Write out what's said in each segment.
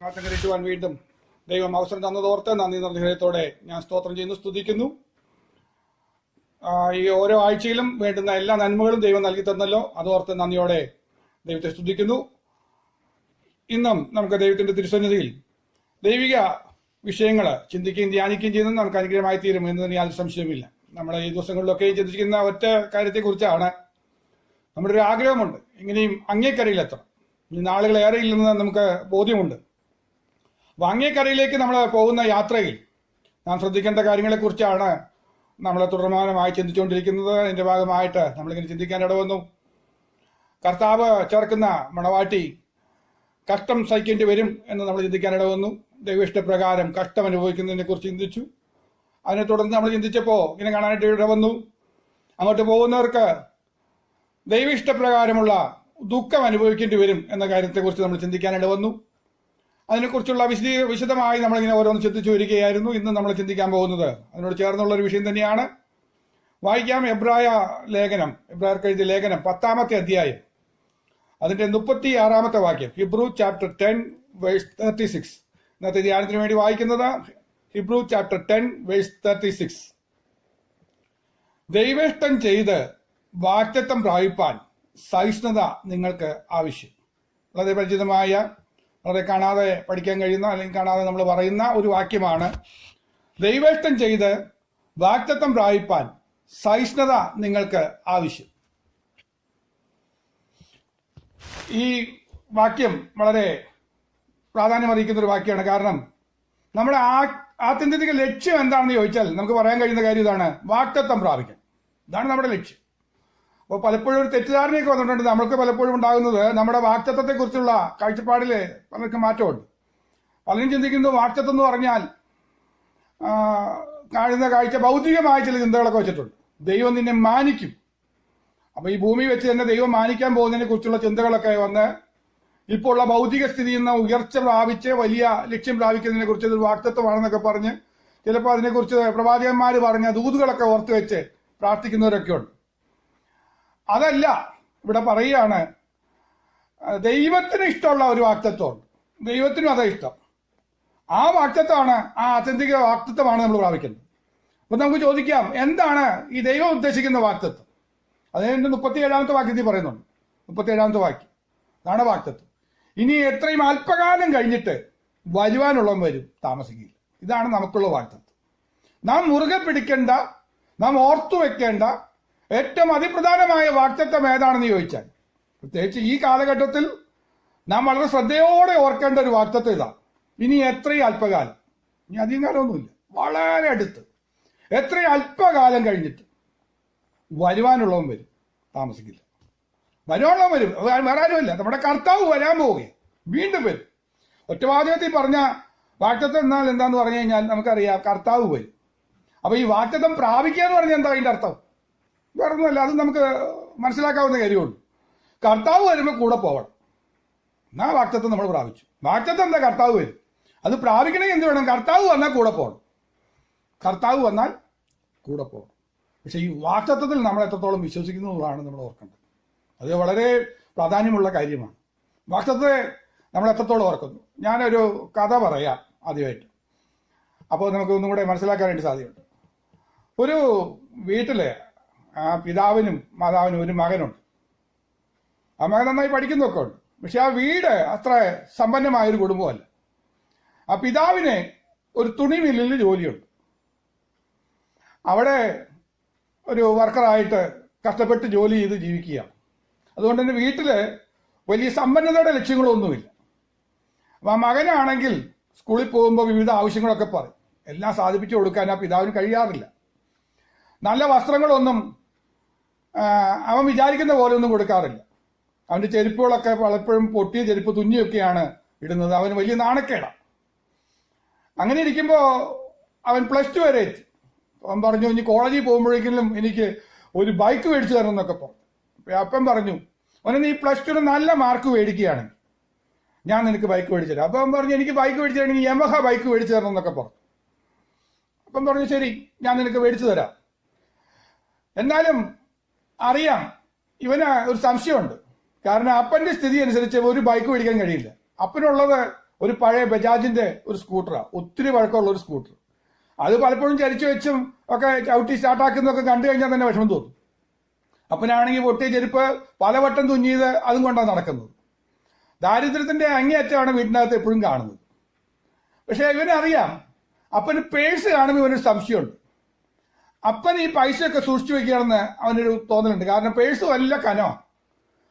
പ്രാർത്ഥനകരിക്കുവാൻ വീണ്ടും ദൈവം അവസരം തന്നതോർത്ത് നന്ദി നിറഞ്ഞ ഹൃദയത്തോടെ ഞാൻ സ്തോത്രം ചെയ്യുന്നു, സ്തുതിക്കുന്നു. ഈ ഓരോ ആഴ്ചയിലും വേണ്ടുന്ന എല്ലാ നന്മകളും ദൈവം നൽകി തന്നല്ലോ, അതോർത്ത് നന്ദിയോടെ ദൈവത്തെ സ്തുതിക്കുന്നു. ഇന്നും നമുക്ക് ദൈവത്തിന്റെ തിരുസന്നിധിയിൽ ദൈവിക വിഷയങ്ങൾ ചിന്തിക്കുകയും ധ്യാനിക്കുകയും ചെയ്യുന്നത് നമുക്ക് അനുഗ്രഹമായി തീരും എന്നതിന് യാതൊരു സംശയവുമില്ല. നമ്മുടെ ഈ ദിവസങ്ങളിലൊക്കെ ചിന്തിക്കുന്ന ഒറ്റ കാര്യത്തെക്കുറിച്ചാണ്. നമ്മുടെ ഒരു ആഗ്രഹമുണ്ട്, എങ്ങനെയും അങ്ങേക്കരയിലെത്തണം. ഈ നാളുകളേറെ ഇല്ലെന്ന് നമുക്ക് ബോധ്യമുണ്ട്. അപ്പൊ അങ്ങേക്കരയിലേക്ക് നമ്മൾ പോകുന്ന യാത്രയിൽ നാം ശ്രദ്ധിക്കേണ്ട കാര്യങ്ങളെക്കുറിച്ചാണ് നമ്മൾ തുടർമാനമായി ചിന്തിച്ചുകൊണ്ടിരിക്കുന്നത്. അതിന്റെ ഭാഗമായിട്ട് നമ്മളിങ്ങനെ ചിന്തിക്കാൻ ഇടവന്നു. കർത്താവ് ചേർക്കുന്ന മണവാട്ടി കഷ്ടം സഹിക്കേണ്ടി വരും എന്ന് നമ്മൾ ചിന്തിക്കാൻ ഇടവന്നു. ദൈവഇഷ്ടപ്രകാരം കഷ്ടം അനുഭവിക്കുന്നതിനെ കുറിച്ച് ചിന്തിച്ചു. അതിനെ തുടർന്ന് നമ്മൾ ചിന്തിച്ചപ്പോൾ ഇങ്ങനെ കാണാനായിട്ട് ഇടവന്നു, അങ്ങോട്ട് പോകുന്നവർക്ക് ദൈവ ഇഷ്ടപ്രകാരമുള്ള ദുഃഖം അനുഭവിക്കേണ്ടി വരും എന്ന കാര്യത്തെക്കുറിച്ച് നമ്മൾ ചിന്തിക്കാൻ ഇടവന്നു. അതിനെക്കുറിച്ചുള്ള വിശദമായി നമ്മളിങ്ങനെ ഓരോന്ന് ചിന്തിച്ചു വരികയായിരുന്നു. ഇന്ന് നമ്മൾ ചിന്തിക്കാൻ പോകുന്നത് അതിനോട് ചേർന്നുള്ള ഒരു വിഷയം തന്നെയാണ്. വായിക്കാം എബ്രായർക്ക് എഴുതിയ ലേഖനം 10-ാമത്തെ അധ്യായം, അതിന്റെ 36-ാമത്തെ വാക്യം. Hebrew chapter 10 verse 36. ഇന്നത്തെ ധ്യാനത്തിന് വേണ്ടി വായിക്കുന്നത് ഹിബ്രു ചാപ്റ്റർ 10 വേഴ്സ് 36. ദൈവേഷ്ടം ചെയ്ത് വാഗ്ദത്തം പ്രാപിപ്പാൻ സഹിഷ്ണുത നിങ്ങൾക്ക് ആവശ്യം. വളരെ പരിചിതമായ, വളരെ കാണാതെ പഠിക്കാൻ കഴിയുന്ന അല്ലെങ്കിൽ കാണാതെ നമ്മൾ പറയുന്ന ഒരു വാക്യമാണ്. ദൈവേഷ്ടം ചെയ്ത് വാഗ്ദത്തം പ്രാപിപ്പാൻ സഹിഷ്ണുത നിങ്ങൾക്ക് ആവശ്യം. ഈ വാക്യം വളരെ പ്രാധാന്യമറിയിക്കുന്ന ഒരു വാക്യമാണ്. കാരണം നമ്മുടെ ആത്യന്തിക ലക്ഷ്യം എന്താണെന്ന് ചോദിച്ചാൽ നമുക്ക് പറയാൻ കഴിയുന്ന കാര്യം ഇതാണ്: വാഗ്ദത്തം പ്രാപിക്കാൻ. ഇതാണ് നമ്മുടെ ലക്ഷ്യം. അപ്പോൾ പലപ്പോഴും ഒരു തെറ്റിദ്ധാരണയൊക്കെ വന്നിട്ടുണ്ട്. നമ്മൾക്ക് പലപ്പോഴും ഉണ്ടാകുന്നത് നമ്മുടെ വാഗ്ദത്തത്തെ കുറിച്ചുള്ള കാഴ്ചപ്പാടിൽ പലർക്കും മാറ്റമുണ്ട്. പലരും ചിന്തിക്കുന്നത് വാഗ്ദത്തം എന്ന് പറഞ്ഞാൽ കാണുന്ന കാഴ്ച ഭൗതികമായ ചില ചിന്തകളൊക്കെ വെച്ചിട്ടുണ്ട്. ദൈവം നിന്നെ മാനിക്കും, അപ്പൊ ഈ ഭൂമി വെച്ച് തന്നെ ദൈവം മാനിക്കാൻ പോകുന്നതിനെ കുറിച്ചുള്ള ചിന്തകളൊക്കെ വന്ന് ഇപ്പോൾ ഉള്ള ഭൗതിക സ്ഥിതിയിൽ നിന്ന് ഉയർച്ച പ്രാപിച്ച് വലിയ ലക്ഷ്യം പ്രാപിക്കുന്നതിനെ കുറിച്ച് ഒരു വാഗ്ദത്തമാണെന്നൊക്കെ പറഞ്ഞ് ചിലപ്പോൾ അതിനെക്കുറിച്ച് പ്രവാചകന്മാർ പറഞ്ഞ ദൂതുകളൊക്കെ ഓർത്ത് വെച്ച് പ്രാർത്ഥിക്കുന്നവരൊക്കെ ഉണ്ട്. അതല്ല, ഇവിടെ പറയുകയാണ് ദൈവത്തിന് ഇഷ്ടമുള്ള ഒരു വാഗ്ദത്വമുണ്ട്. ദൈവത്തിനും അതാ ഇഷ്ടം. ആ വാഗ്ദത്വമാണ്, ആ ആത്യന്തിക വാഗ്ദത്വമാണ് നമ്മൾ പ്രാപിക്കുന്നത്. അപ്പൊ നമുക്ക് ചോദിക്കാം, എന്താണ് ഈ ദൈവം ഉദ്ദേശിക്കുന്ന വാഗ്ദത്വം? അതിന്റെ 37-ാമത്തെ വാക്യത്തിൽ പറയുന്നുണ്ട്. 37-ാമത്തെ വാക്യം അതാണ് വാഗ്ദത്വം. ഇനി എത്രയും അല്പകാലം കഴിഞ്ഞിട്ട് വരുവാനുള്ളവൻ വരും, താമസിക്കില്ല. ഇതാണ് നമുക്കുള്ള വാഗ്ദത്വം. നാം മുറുകെ പിടിക്കേണ്ട, നാം ഓർത്തു വെക്കേണ്ട ഏറ്റവും അതിപ്രധാനമായ വാഗ്ദത്തം ഏതാണെന്ന് ചോദിച്ചാൽ, പ്രത്യേകിച്ച് ഈ കാലഘട്ടത്തിൽ നാം വളരെ ശ്രദ്ധയോടെ ഓർക്കേണ്ട ഒരു വാഗ്ദത്തം ഇതാണ്. ഇനി എത്രയും അല്പകാലം, ഇനി അധികം കാലമൊന്നുമില്ല, വളരെ അടുത്ത് എത്രയും അല്പകാലം കഴിഞ്ഞിട്ട് വരുവാനുള്ളവൻ വരും, താമസിക്കില്ല. വരുവാനുള്ളവൻ വരും, വേറെ ആരുമില്ല, നമ്മുടെ കർത്താവ് വരാൻ പോവുകയാണ്, വീണ്ടും വരും. ഒറ്റവാചകത്തിൽ പറഞ്ഞ വാഗ്ദത്തം എന്നാൽ എന്താന്ന് പറഞ്ഞു കഴിഞ്ഞാൽ നമുക്കറിയാം, കർത്താവ് വരും. അപ്പൊ ഈ വാഗ്ദത്തം പ്രാപിക്കുക എന്ന് പറഞ്ഞാൽ എന്താ അതിന്റെ അർത്ഥം? വേറെ ഒന്നുമല്ല, അത് നമുക്ക് മനസ്സിലാക്കാവുന്ന കാര്യമുള്ളൂ. കർത്താവ് വരുമ്പോൾ കൂടെ പോകണം. എന്നാ വാഗ്ദത്തം നമ്മൾ പ്രാപിച്ചു. വാഗ്ദത്തം എന്താ? കർത്താവ് വരും. അത് പ്രാപിക്കണമെങ്കിൽ എന്ത് വേണം? കർത്താവ് വന്നാൽ കൂടെ പോകണം. കർത്താവ് വന്നാൽ കൂടെ പോകണം. പക്ഷെ ഈ വാഗ്ദത്തത്തിൽ നമ്മൾ എത്രത്തോളം വിശ്വസിക്കുന്നതാണ് നമ്മൾ ഓർക്കേണ്ടത്. അത് വളരെ പ്രാധാന്യമുള്ള കാര്യമാണ്. വാഗ്ദത്തത്തെ നമ്മൾ എത്രത്തോളം ഓർക്കുന്നു. ഞാനൊരു കഥ പറയാം ആദ്യമായിട്ട്, അപ്പോൾ നമുക്ക് ഒന്നും കൂടെ മനസ്സിലാക്കാനായിട്ട് സാധ്യതയുണ്ട്. ഒരു വീട്ടിലെ ആ പിതാവിനും മാതാവിനും ഒരു മകനുണ്ട്. ആ മകൻ നന്നായി പഠിക്കുന്നൊക്കെ ഉണ്ട്. പക്ഷെ ആ വീട് അത്ര സമ്പന്നമായൊരു കുടുംബമല്ല. ആ പിതാവിന് ഒരു തുണി മില്ലിൽ ജോലിയുണ്ട്. അവിടെ ഒരു വർക്കറായിട്ട് കഷ്ടപ്പെട്ട് ജോലി ചെയ്ത് ജീവിക്കുകയാണ്. അതുകൊണ്ട് തന്നെ വീട്ടില് വലിയ സമ്പന്നതയുടെ ലക്ഷ്യങ്ങളൊന്നുമില്ല. അപ്പൊ ആ മകനാണെങ്കിൽ സ്കൂളിൽ പോകുമ്പോൾ വിവിധ ആവശ്യങ്ങളൊക്കെ പറയും. എല്ലാം സാധിപ്പിച്ചു കൊടുക്കാൻ ആ പിതാവിന് കഴിയാറില്ല. നല്ല വസ്ത്രങ്ങളൊന്നും അവൻ വിചാരിക്കുന്ന പോലെ ഒന്നും കൊടുക്കാറില്ല. അവന്റെ ചെരുപ്പുകളൊക്കെ പലപ്പോഴും പൊട്ടിയ ചെരുപ്പ് തുന്നിയൊക്കെയാണ് ഇടുന്നത്. അവന് വലിയ നാണക്കേടാണ്. അങ്ങനെ ഇരിക്കുമ്പോൾ അവൻ +2 വരെ എത്തി. അവൻ പറഞ്ഞു, ഇനി കോളേജിൽ പോകുമ്പോഴേക്കും എനിക്ക് ഒരു ബൈക്ക് മേടിച്ചു തരണം എന്നൊക്കെ പറഞ്ഞു. അപ്പം പറഞ്ഞു, അവനെ നീ +2 നല്ല മാർക്ക് മേടിക്കുകയാണെങ്കിൽ ഞാൻ നിനക്ക് ബൈക്ക് മേടിച്ചു തരാം. അപ്പം അവൻ പറഞ്ഞു, എനിക്ക് ബൈക്ക് മേടിച്ചു തരണമെങ്കിൽ യമഹ ബൈക്ക് മേടിച്ചു തരണം എന്നൊക്കെ പറഞ്ഞു. അപ്പം പറഞ്ഞു, ശരി, ഞാൻ നിനക്ക് മേടിച്ചു തരാം. എന്നാലും അറിയാം, ഇവന് ഒരു സംശയമുണ്ട്. കാരണം അപ്പന്റെ സ്ഥിതി അനുസരിച്ച് ഒരു ബൈക്ക് മേടിക്കാൻ കഴിയില്ല. അപ്പനുള്ളത് ഒരു പഴയ ബജാജിന്റെ ഒരു സ്കൂട്ടറാണ്, ഒത്തിരി പഴക്കമുള്ള ഒരു സ്കൂട്ടർ. അത് പലപ്പോഴും ചരിച്ചു വെച്ചും ഒക്കെ ചവിട്ടി സ്റ്റാർട്ടാക്കുന്നതൊക്കെ കണ്ടു കഴിഞ്ഞാൽ തന്നെ വിഷമം തോന്നും. അപ്പനാണെങ്കിൽ പൊട്ടിയ ചെരുപ്പ് പലവട്ടം തുന്നിയത് അതും കൊണ്ടാണ് നടക്കുന്നത്. ദാരിദ്ര്യത്തിന്റെ അങ്ങേയറ്റമാണ് വീട്ടിനകത്ത് എപ്പോഴും കാണുന്നത്. പക്ഷെ ഇവനറിയാം, അപ്പന് പേഴ്സ് കാണുമ്പോൾ ഇവനൊരു സംശയമുണ്ട്. അപ്പൻ ഈ പൈസയൊക്കെ സൂക്ഷിച്ചു വെക്കുകയാണെന്ന് അവനൊരു തോന്നലുണ്ട്. കാരണം പേഴ്സ് വല്ല കനമാണ്,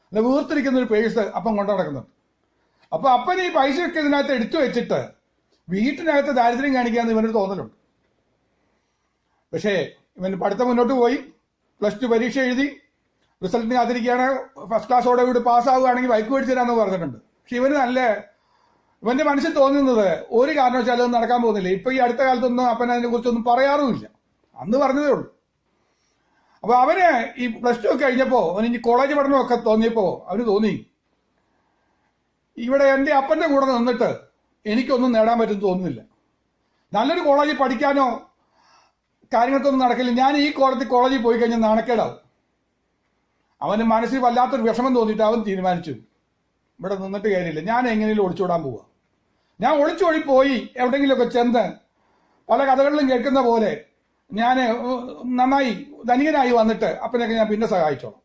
അല്ല വീർത്തിരിക്കുന്ന ഒരു പേഴ്സ് അപ്പം കൊണ്ടു നടക്കുന്നുണ്ട്. അപ്പൊ അപ്പൻ ഈ പൈസയൊക്കെ ഇതിനകത്ത് എടുത്തു വെച്ചിട്ട് വീട്ടിനകത്ത് ദാരിദ്ര്യം കാണിക്കാന്ന് ഇവനൊരു തോന്നലുണ്ട്. പക്ഷേ ഇവൻ പഠിത്തം മുന്നോട്ട് പോയി, +2 പരീക്ഷ എഴുതി, റിസൾട്ടിന് കാത്തിരിക്കുകയാണ്. ഫസ്റ്റ് ക്ലാസ്സോടെ കൂടി പാസ്സാവുകയാണെങ്കിൽ ബൈക്ക് മേടിച്ചു തരാമെന്ന് പറഞ്ഞിട്ടുണ്ട്. പക്ഷെ ഇവന്റെ മനസ്സിൽ തോന്നുന്നത് ഒരു കാരണവശാലും അത് നടക്കാൻ പോകുന്നില്ല. ഇപ്പൊ ഈ അടുത്ത കാലത്തൊന്നും അപ്പൻ അതിനെ കുറിച്ചൊന്നും പറയാറുമില്ല, അന്ന് പറഞ്ഞതേ ഉള്ളൂ. അപ്പൊ അവന് ഈ +2 ഒക്കെ കഴിഞ്ഞപ്പോ അവന് ഇനി കോളേജ് പഠനമൊക്കെ തോന്നിയപ്പോ അവന് തോന്നി, ഇവിടെ എന്റെ അപ്പന്റെ കൂടെ നിന്നിട്ട് എനിക്കൊന്നും നേടാൻ പറ്റുമെന്ന് തോന്നുന്നില്ല. നല്ലൊരു കോളേജിൽ പഠിക്കാനോ കാര്യങ്ങൾക്കൊന്നും നടക്കില്ല. ഞാൻ ഈ കോളേജിൽ പോയി കഴിഞ്ഞാൽ നാണക്കേടാവും. അവന് മനസ്സിൽ വല്ലാത്തൊരു വിഷമം തോന്നിയിട്ട് അവൻ തീരുമാനിച്ചു, ഇവിടെ നിന്നിട്ട് കാര്യമില്ല, ഞാൻ എങ്ങനെയും ഒളിച്ചോടാൻ പോവുക. ഞാൻ ഒളിച്ചോടി പോയി എവിടെയെങ്കിലുമൊക്കെ ചെന്ന് പല കഥകളിലും കേൾക്കുന്ന പോലെ ഞാൻ നന്നായി ധനികനായി വന്നിട്ട് അപ്പനൊക്കെ ഞാൻ പിന്നെ സഹായിച്ചോളാം.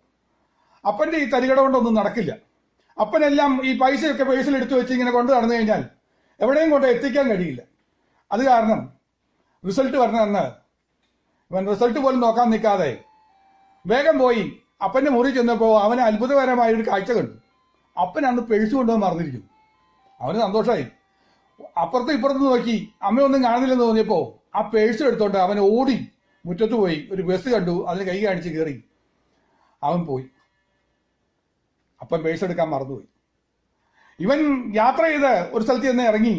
അപ്പന്റെ ഈ തരികട കൊണ്ടൊന്നും നടക്കില്ല. അപ്പനെല്ലാം ഈ പൈസയൊക്കെ പേഴ്സിൽ എടുത്തു വെച്ച് ഇങ്ങനെ കൊണ്ടു നടന്നു കഴിഞ്ഞാൽ എവിടെയും കൊണ്ട് എത്തിക്കാൻ കഴിയില്ല. അത് കാരണം റിസൾട്ട് വരണമെന്ന് ഇവൻ റിസൾട്ട് പോലും നോക്കാൻ നിൽക്കാതെ വേഗം പോയി അപ്പന്റെ മുറി ചെന്നപ്പോൾ അവന് അത്ഭുതകരമായ ഒരു കാഴ്ച കണ്ടു. അപ്പൻ അന്ന് പേഴ്സ് കൊണ്ടുവന്ന് മറന്നിരിക്കുന്നു. അവന് സന്തോഷമായി. അപ്പുറത്തും ഇപ്പുറത്തും നോക്കി അമ്മയൊന്നും കാണുന്നില്ലെന്ന് തോന്നിയപ്പോ ആ പേഴ്സ് എടുത്തോണ്ട് അവൻ ഓടി മുറ്റത്ത് പോയി ഒരു ബസ് കണ്ടു, അതിന് കൈ കാണിച്ച് കയറി അവൻ പോയി. അപ്പൻ പേഴ്സ് എടുക്കാൻ മറന്നുപോയി. ഇവൻ യാത്ര ചെയ്ത് ഒരു സ്ഥലത്ത് ചെന്ന് ഇറങ്ങി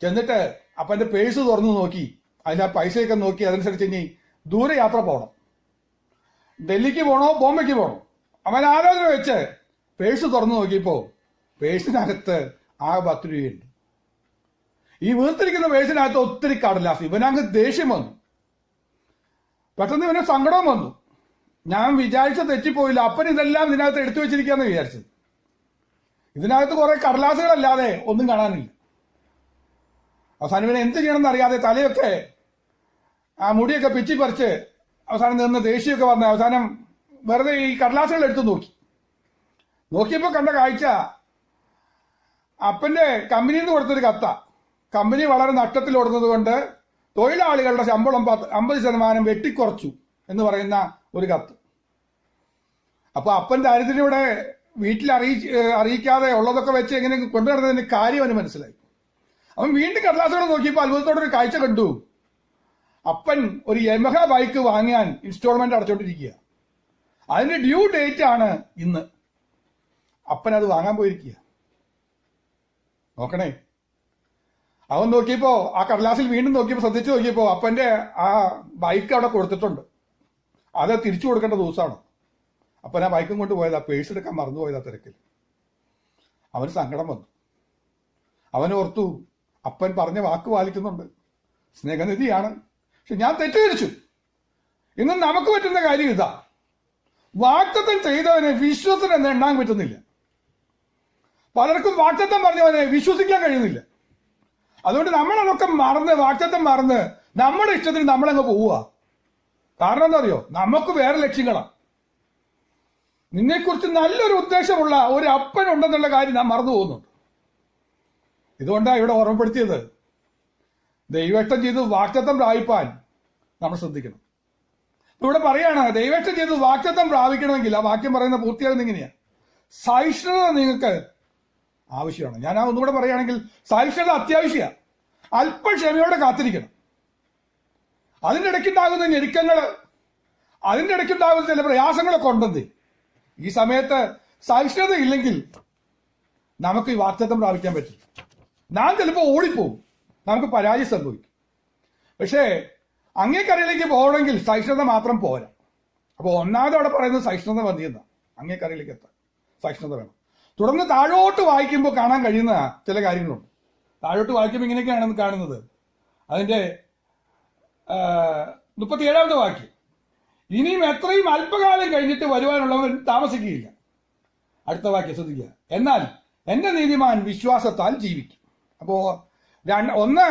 ചെന്നിട്ട് അപ്പന്റെ പേഴ്സ് തുറന്നു നോക്കി, അതിൽ ആ പൈസയൊക്കെ നോക്കി. അതനുസരിച്ച് ഇനി ദൂരെ യാത്ര പോകണം, ഡൽഹിക്ക് പോകണോ ബോംബെക്ക് പോകണോ. അവൻ ആലോചന വെച്ച് പേഴ്സ് തുറന്നു നോക്കിയപ്പോ പേഴ്സിനകത്ത് ആ 10 രൂപയുണ്ട്. ഈ വീർത്തിരിക്കുന്ന പേഴ്സിനകത്ത് ഒത്തിരി കടലാസ്. ഇവനങ്ങ് ദേഷ്യം വന്നു, പെട്ടെന്ന് ഇവന് സങ്കടവും വന്നു. ഞാൻ വിചാരിച്ച തെറ്റിപ്പോയില്ല, അപ്പൻ ഇതെല്ലാം ഇതിനകത്ത് എടുത്തു വെച്ചിരിക്കാന്ന് വിചാരിച്ചത്. ഇതിനകത്ത് കുറെ കടലാസുകളല്ലാതെ ഒന്നും കാണാനില്ല. അവസാനം ഇവനെ എന്ത് ചെയ്യണമെന്ന് അറിയാതെ തലയൊക്കെ ആ മുടിയൊക്കെ പിച്ചി പറിച്ച് അവസാനം നിന്ന് ദേഷ്യമൊക്കെ വന്ന് അവസാനം വെറുതെ ഈ കടലാസുകൾ എടുത്തു നോക്കിയപ്പോ കണ്ട കാഴ്ച അപ്പന്റെ കമ്പനിയിൽ നിന്ന് കൊടുത്തൊരു കത്ത. കമ്പനി വളരെ നഷ്ടത്തിലോടുന്നത് കൊണ്ട് തൊഴിലാളികളുടെ ശമ്പളം 50% വെട്ടിക്കുറച്ചു എന്ന് പറയുന്ന ഒരു കത്ത്. അപ്പൊ അപ്പൻ ദാരിദ്ര്യം ഇവിടെ വീട്ടിൽ അറിയിക്കാതെ ഉള്ളതൊക്കെ വെച്ച് എങ്ങനെ കൊണ്ടുവരുന്നതിന്റെ കാര്യം അവന് മനസ്സിലായി. അവൻ വീണ്ടും കടലാസുകൾ നോക്കിയപ്പോൾ അത്ഭുതത്തോടെ ഒരു കാഴ്ച കണ്ടു. അപ്പൻ ഒരു യമഹ ബൈക്ക് വാങ്ങാൻ ഇൻസ്റ്റാൾമെന്റ് അടച്ചോണ്ടിരിക്കുക. അതിന്റെ ഡ്യൂ ഡേറ്റ് ആണ് ഇന്ന്. അപ്പൻ അത് വാങ്ങാൻ പോയിരിക്കുക. നോക്കണേ, അവൻ നോക്കിയപ്പോ ആ കടലാസിൽ വീണ്ടും നോക്കിയപ്പോ ശ്രദ്ധിച്ചു നോക്കിയപ്പോ അപ്പന്റെ ആ ബൈക്ക് അവിടെ കൊടുത്തിട്ടുണ്ട്. അത് തിരിച്ചു കൊടുക്കേണ്ട ദിവസമാണ്. അപ്പൻ ആ ബൈക്കും കൊണ്ട് പോയതാ, പേഴ്സ് എടുക്കാൻ മറന്നുപോയതാ തിരക്കിൽ. അവന് സങ്കടം വന്നു. അവനോർത്തു, അപ്പൻ പറഞ്ഞ വാക്ക് പാലിക്കുന്നുണ്ട്, സ്നേഹനിധിയാണ്. പക്ഷെ ഞാൻ തെറ്റിദ്ധരിച്ചു. ഇന്ന് നമുക്ക് പറ്റുന്ന കാര്യം ഇതാ, വാഗ്ദത്തം ചെയ്തവനെ വിശ്വസനം എണ്ണാൻ പറ്റുന്നില്ല. പലർക്കും വാഗ്ദത്തം പറഞ്ഞവനെ വിശ്വസിക്കാൻ കഴിയുന്നില്ല. അതുകൊണ്ട് നമ്മളതൊക്കെ മറന്ന്, വാഗ്ദത്തം മറന്ന് നമ്മുടെ ഇഷ്ടത്തിന് നമ്മളങ്ങ് പോവുക. കാരണം എന്താ അറിയോ, നമുക്ക് വേറെ ലക്ഷ്യങ്ങളാണ്. നിന്നെക്കുറിച്ച് നല്ലൊരു ഉദ്ദേശമുള്ള ഒരു അപ്പൻ ഉണ്ടെന്നുള്ള കാര്യം നാം മറന്നു പോകുന്നുണ്ട്. ഇതുകൊണ്ടാണ് ഇവിടെ ഓർമ്മപ്പെടുത്തിയത്, ദൈവേഷ്ടം ചെയ്ത് വാഗ്ദത്തം പ്രാപിപ്പാൻ നമ്മൾ ശ്രദ്ധിക്കണം. ഇവിടെ പറയാണ്, ദൈവേഷ്ടം ചെയ്ത് വാഗ്ദത്തം പ്രാപിക്കണമെങ്കിൽ ആ വാക്യം പറയുന്ന പൂർത്തിയാകുന്ന ഇങ്ങനെയാണ്, സഹിഷ്ണുത നിങ്ങൾക്ക് ആവശ്യമാണ്. ഞാൻ ആ ഒന്നുകൂടെ പറയുകയാണെങ്കിൽ സഹിഷ്ണുത അത്യാവശ്യമാണ്. അല്പം ക്ഷമയോടെ കാത്തിരിക്കണം. അതിൻ്റെ ഇടയ്ക്കുണ്ടാകുന്ന ഞെരുക്കങ്ങള്, അതിൻ്റെ ഇടയ്ക്കുണ്ടാകുന്ന ചില പ്രയാസങ്ങളൊക്കെ ഉണ്ടെന്ന്. ഈ സമയത്ത് സഹിഷ്ണുത ഇല്ലെങ്കിൽ നമുക്ക് ഈ വാഗ്ദത്തം പ്രാപിക്കാൻ പറ്റില്ല. നാം ചിലപ്പോൾ ഓടിപ്പോവും, നമുക്ക് പരാജയം സംഭവിക്കും. പക്ഷേ അങ്ങേക്കരയിലേക്ക് പോകണമെങ്കിൽ സഹിഷ്ണുത മാത്രം പോരാ. അപ്പോൾ ഒന്നാമത് അവിടെ പറയുന്നത് സഹിഷ്ണുത മതിയെന്നാണ്. അങ്ങേക്കരയിലേക്ക് എത്താൻ സഹിഷ്ണുത വേണം. തുടർന്ന് താഴോട്ട് വായിക്കുമ്പോൾ കാണാൻ കഴിയുന്ന ചില കാര്യങ്ങളുണ്ട്. താഴോട്ട് വായിക്കുമ്പോൾ ഇങ്ങനെയൊക്കെയാണ് കാണുന്നത്. അതിന്റെ 37ാമത്തെ വാക്യം, ഇനിയും എത്രയും അല്പകാലം കഴിഞ്ഞിട്ട് വരുവാനുള്ളവൻ താമസിക്കുകയില്ല. അടുത്ത വാക്യം ശ്രദ്ധിക്കുക, എന്നാൽ എന്റെ നീതിമാൻ വിശ്വാസത്താൽ ജീവിക്കും. അപ്പോ ഒന്ന്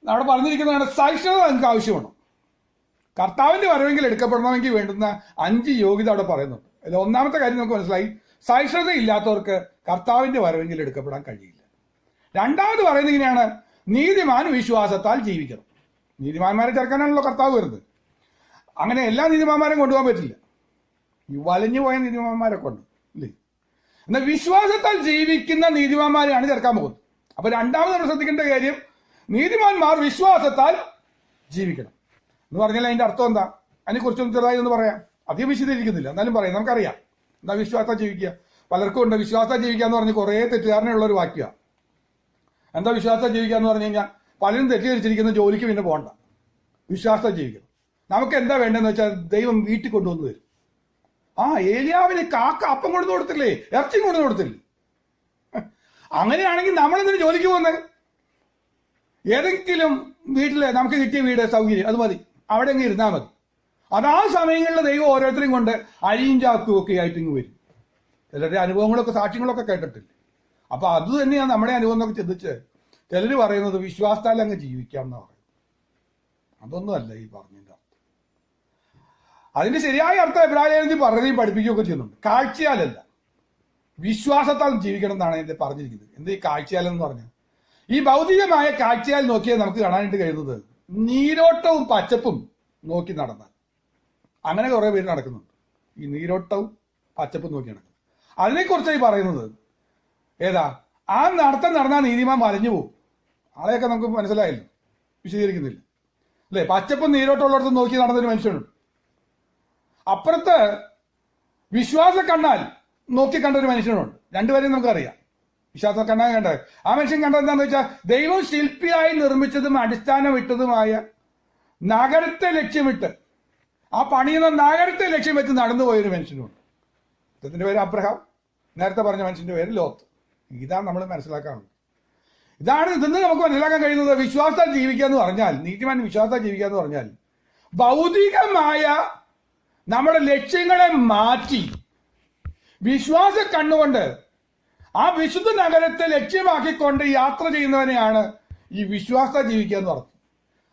അവിടെ പറഞ്ഞിരിക്കുന്നതാണ്, സഹിഷ്ണുത നമുക്ക് ആവശ്യമാണ്. കർത്താവിന്റെ വരവെങ്കിൽ എടുക്കപ്പെടണമെങ്കിൽ വേണ്ടുന്ന 5 യോഗ്യത അവിടെ പറയുന്നുണ്ട്. അതിൽ ഒന്നാമത്തെ കാര്യം നമുക്ക് മനസ്സിലായി, സഹിഷ്ണുത ഇല്ലാത്തവർക്ക് കർത്താവിന്റെ വരവെങ്കിൽ എടുക്കപ്പെടാൻ കഴിയില്ല. രണ്ടാമത് പറയുന്നത് ഇങ്ങനെയാണ്, നീതിമാൻ വിശ്വാസത്താൽ ജീവിക്കണം. നീതിമാന്മാരെ ചേർക്കാനാണല്ലോ കർത്താവ് വരുന്നത്. അങ്ങനെ എല്ലാ നീതിമാന്മാരെയും കൊണ്ടുപോകാൻ പറ്റില്ല, ഈ വലഞ്ഞു പോയ നീതിമാന്മാരെ കൊണ്ട് ഇല്ലേ. എന്നാൽ വിശ്വാസത്താൽ ജീവിക്കുന്ന നീതിമാന്മാരെയാണ് ചേർക്കാൻ പോകുന്നത്. അപ്പൊ രണ്ടാമത് നമ്മൾ ശ്രദ്ധിക്കേണ്ട കാര്യം, നീതിമാന്മാർ വിശ്വാസത്താൽ ജീവിക്കണം എന്ന് പറഞ്ഞാൽ അതിന്റെ അർത്ഥം എന്താ? അതിനെക്കുറിച്ചൊന്നും ചെറുതായി ഒന്ന് പറയാം. അധികം വിശദീകരിക്കുന്നില്ല, എന്നാലും പറയാം. നമുക്കറിയാം എന്താ വിശ്വാസത്താൽ ജീവിക്കുക. പലർക്കും ഉണ്ട് വിശ്വാസത്താൽ ജീവിക്കുക എന്ന് പറഞ്ഞ് കുറേ തെറ്റുകാരനുള്ള ഒരു വാക്യമാണ്. എന്താ വിശ്വാസത്താൽ ജീവിക്കുക എന്ന് പറഞ്ഞു കഴിഞ്ഞാൽ പലരും തെറ്റിദ്ധരിച്ചിരിക്കുന്ന ജോലിക്ക് പിന്നെ പോകണ്ട, വിശ്വാസത്താൽ ജീവിക്കണം. നമുക്ക് എന്താ വേണ്ടതെന്ന് വെച്ചാൽ ദൈവം വീട്ടിൽ കൊണ്ടുവന്ന് തരും. ഏലിയാവിന് കാക്ക അപ്പം കൊണ്ടുവന്ന് കൊടുത്തില്ലേ, ഇറച്ചി കൊണ്ടുവന്ന് കൊടുത്തില്ലേ? അങ്ങനെയാണെങ്കിൽ നമ്മളെന്തിനു ജോലിക്ക് പോകുന്നത്? ഏതെങ്കിലും വീട്ടില് നമുക്ക് കിട്ടിയ വീട് സൗകര്യം അത് മതി, അവിടെ അങ്ങ് ഇരുന്നാൽ മതി. അതാ സമയങ്ങളിൽ ദൈവം ഓരോരുത്തരും കൊണ്ട് അരിയും ചാക്കും ഒക്കെ ആയിട്ട് ഇങ്ങ് വരും. ചിലരുടെ അനുഭവങ്ങളൊക്കെ സാക്ഷ്യങ്ങളൊക്കെ കേട്ടിട്ടില്ല. അപ്പൊ അത് തന്നെയാണ് നമ്മുടെ അനുഭവം എന്നൊക്കെ ചിന്തിച്ച് ചിലർ പറയുന്നത് വിശ്വാസത്താൽ അങ്ങ് ജീവിക്കാം എന്ന് പറയും. അതൊന്നും അല്ല ഈ പറഞ്ഞതിന്റെ അർത്ഥം. അതിന്റെ ശരിയായ അർത്ഥം എബ്രായത്തിൽ പറയുകയും പഠിപ്പിക്കുകയൊക്കെ ചെയ്യുന്നുണ്ട്. കാഴ്ചയാലല്ല, വിശ്വാസത്താൽ ജീവിക്കണം എന്നാണ് എന്റെ പറഞ്ഞിരിക്കുന്നത്. എന്ത് ഈ കാഴ്ചയാലെന്ന് പറഞ്ഞാൽ, ഈ ഭൗതികമായ കാഴ്ചയാൽ നോക്കിയാൽ നമുക്ക് കാണാനായിട്ട് കഴിയുന്നത് നീരോട്ടവും പച്ചപ്പും നോക്കി നടന്നാൽ. അങ്ങനെ കുറെ പേര് നടക്കുന്നുണ്ട്, ഈ നീരോട്ടവും പച്ചപ്പും നോക്കി നടക്കുന്നത്. അതിനെക്കുറിച്ചായി പറയുന്നത് ഏതാ? ആ നടത്തം നടന്നാൽ നീതിമാൻ വലഞ്ഞു പോകും. ആളെയൊക്കെ നമുക്ക് മനസ്സിലായല്ലോ, വിശദീകരിക്കുന്നില്ല അല്ലെ. പച്ചപ്പും നീരോട്ടമുള്ളിടത്ത് നോക്കി നടന്നൊരു മനുഷ്യനുണ്ട്. അപ്പുറത്ത് വിശ്വാസ കണ്ണാൽ നോക്കി കണ്ടൊരു മനുഷ്യനുണ്ട്. രണ്ടുപേരെയും നമുക്കറിയാം. വിശ്വാസ കണ്ണാൻ കണ്ടത്, ആ മനുഷ്യൻ കണ്ടത് എന്താണെന്ന് വെച്ചാൽ ദൈവം ശില്പിയായി നിർമ്മിച്ചതും അടിസ്ഥാനമിട്ടതുമായ നഗരത്തെ ലക്ഷ്യമിട്ട്, ആ പണിയുന്ന നഗരത്തെ ലക്ഷ്യം വെച്ച് നടന്നു പോയൊരു മനുഷ്യനുണ്ട്. ഇതിന്റെ പേര് അബ്രഹാം, നേരത്തെ പറഞ്ഞ മനുഷ്യന്റെ പേര് ലോത്ത്. ഇതാണ് നമ്മൾ മനസ്സിലാക്കാനുള്ളത്. ഇതെന്ന് നമുക്ക് മനസ്സിലാക്കാൻ കഴിയുന്നത്. വിശ്വാസത്താൽ ജീവിക്കുക എന്ന് പറഞ്ഞാൽ, നീതിമാൻ വിശ്വാസത്താൽ ജീവിക്കുക എന്ന് പറഞ്ഞാൽ ഭൗതികമായ നമ്മുടെ ലക്ഷ്യങ്ങളെ മാറ്റി വിശ്വാസ കണ്ണുകൊണ്ട് ആ വിശുദ്ധ നഗരത്തെ ലക്ഷ്യമാക്കിക്കൊണ്ട് യാത്ര ചെയ്യുന്നവനെയാണ് ഈ വിശ്വാസത്താൽ ജീവിക്കുക എന്ന് പറഞ്ഞു.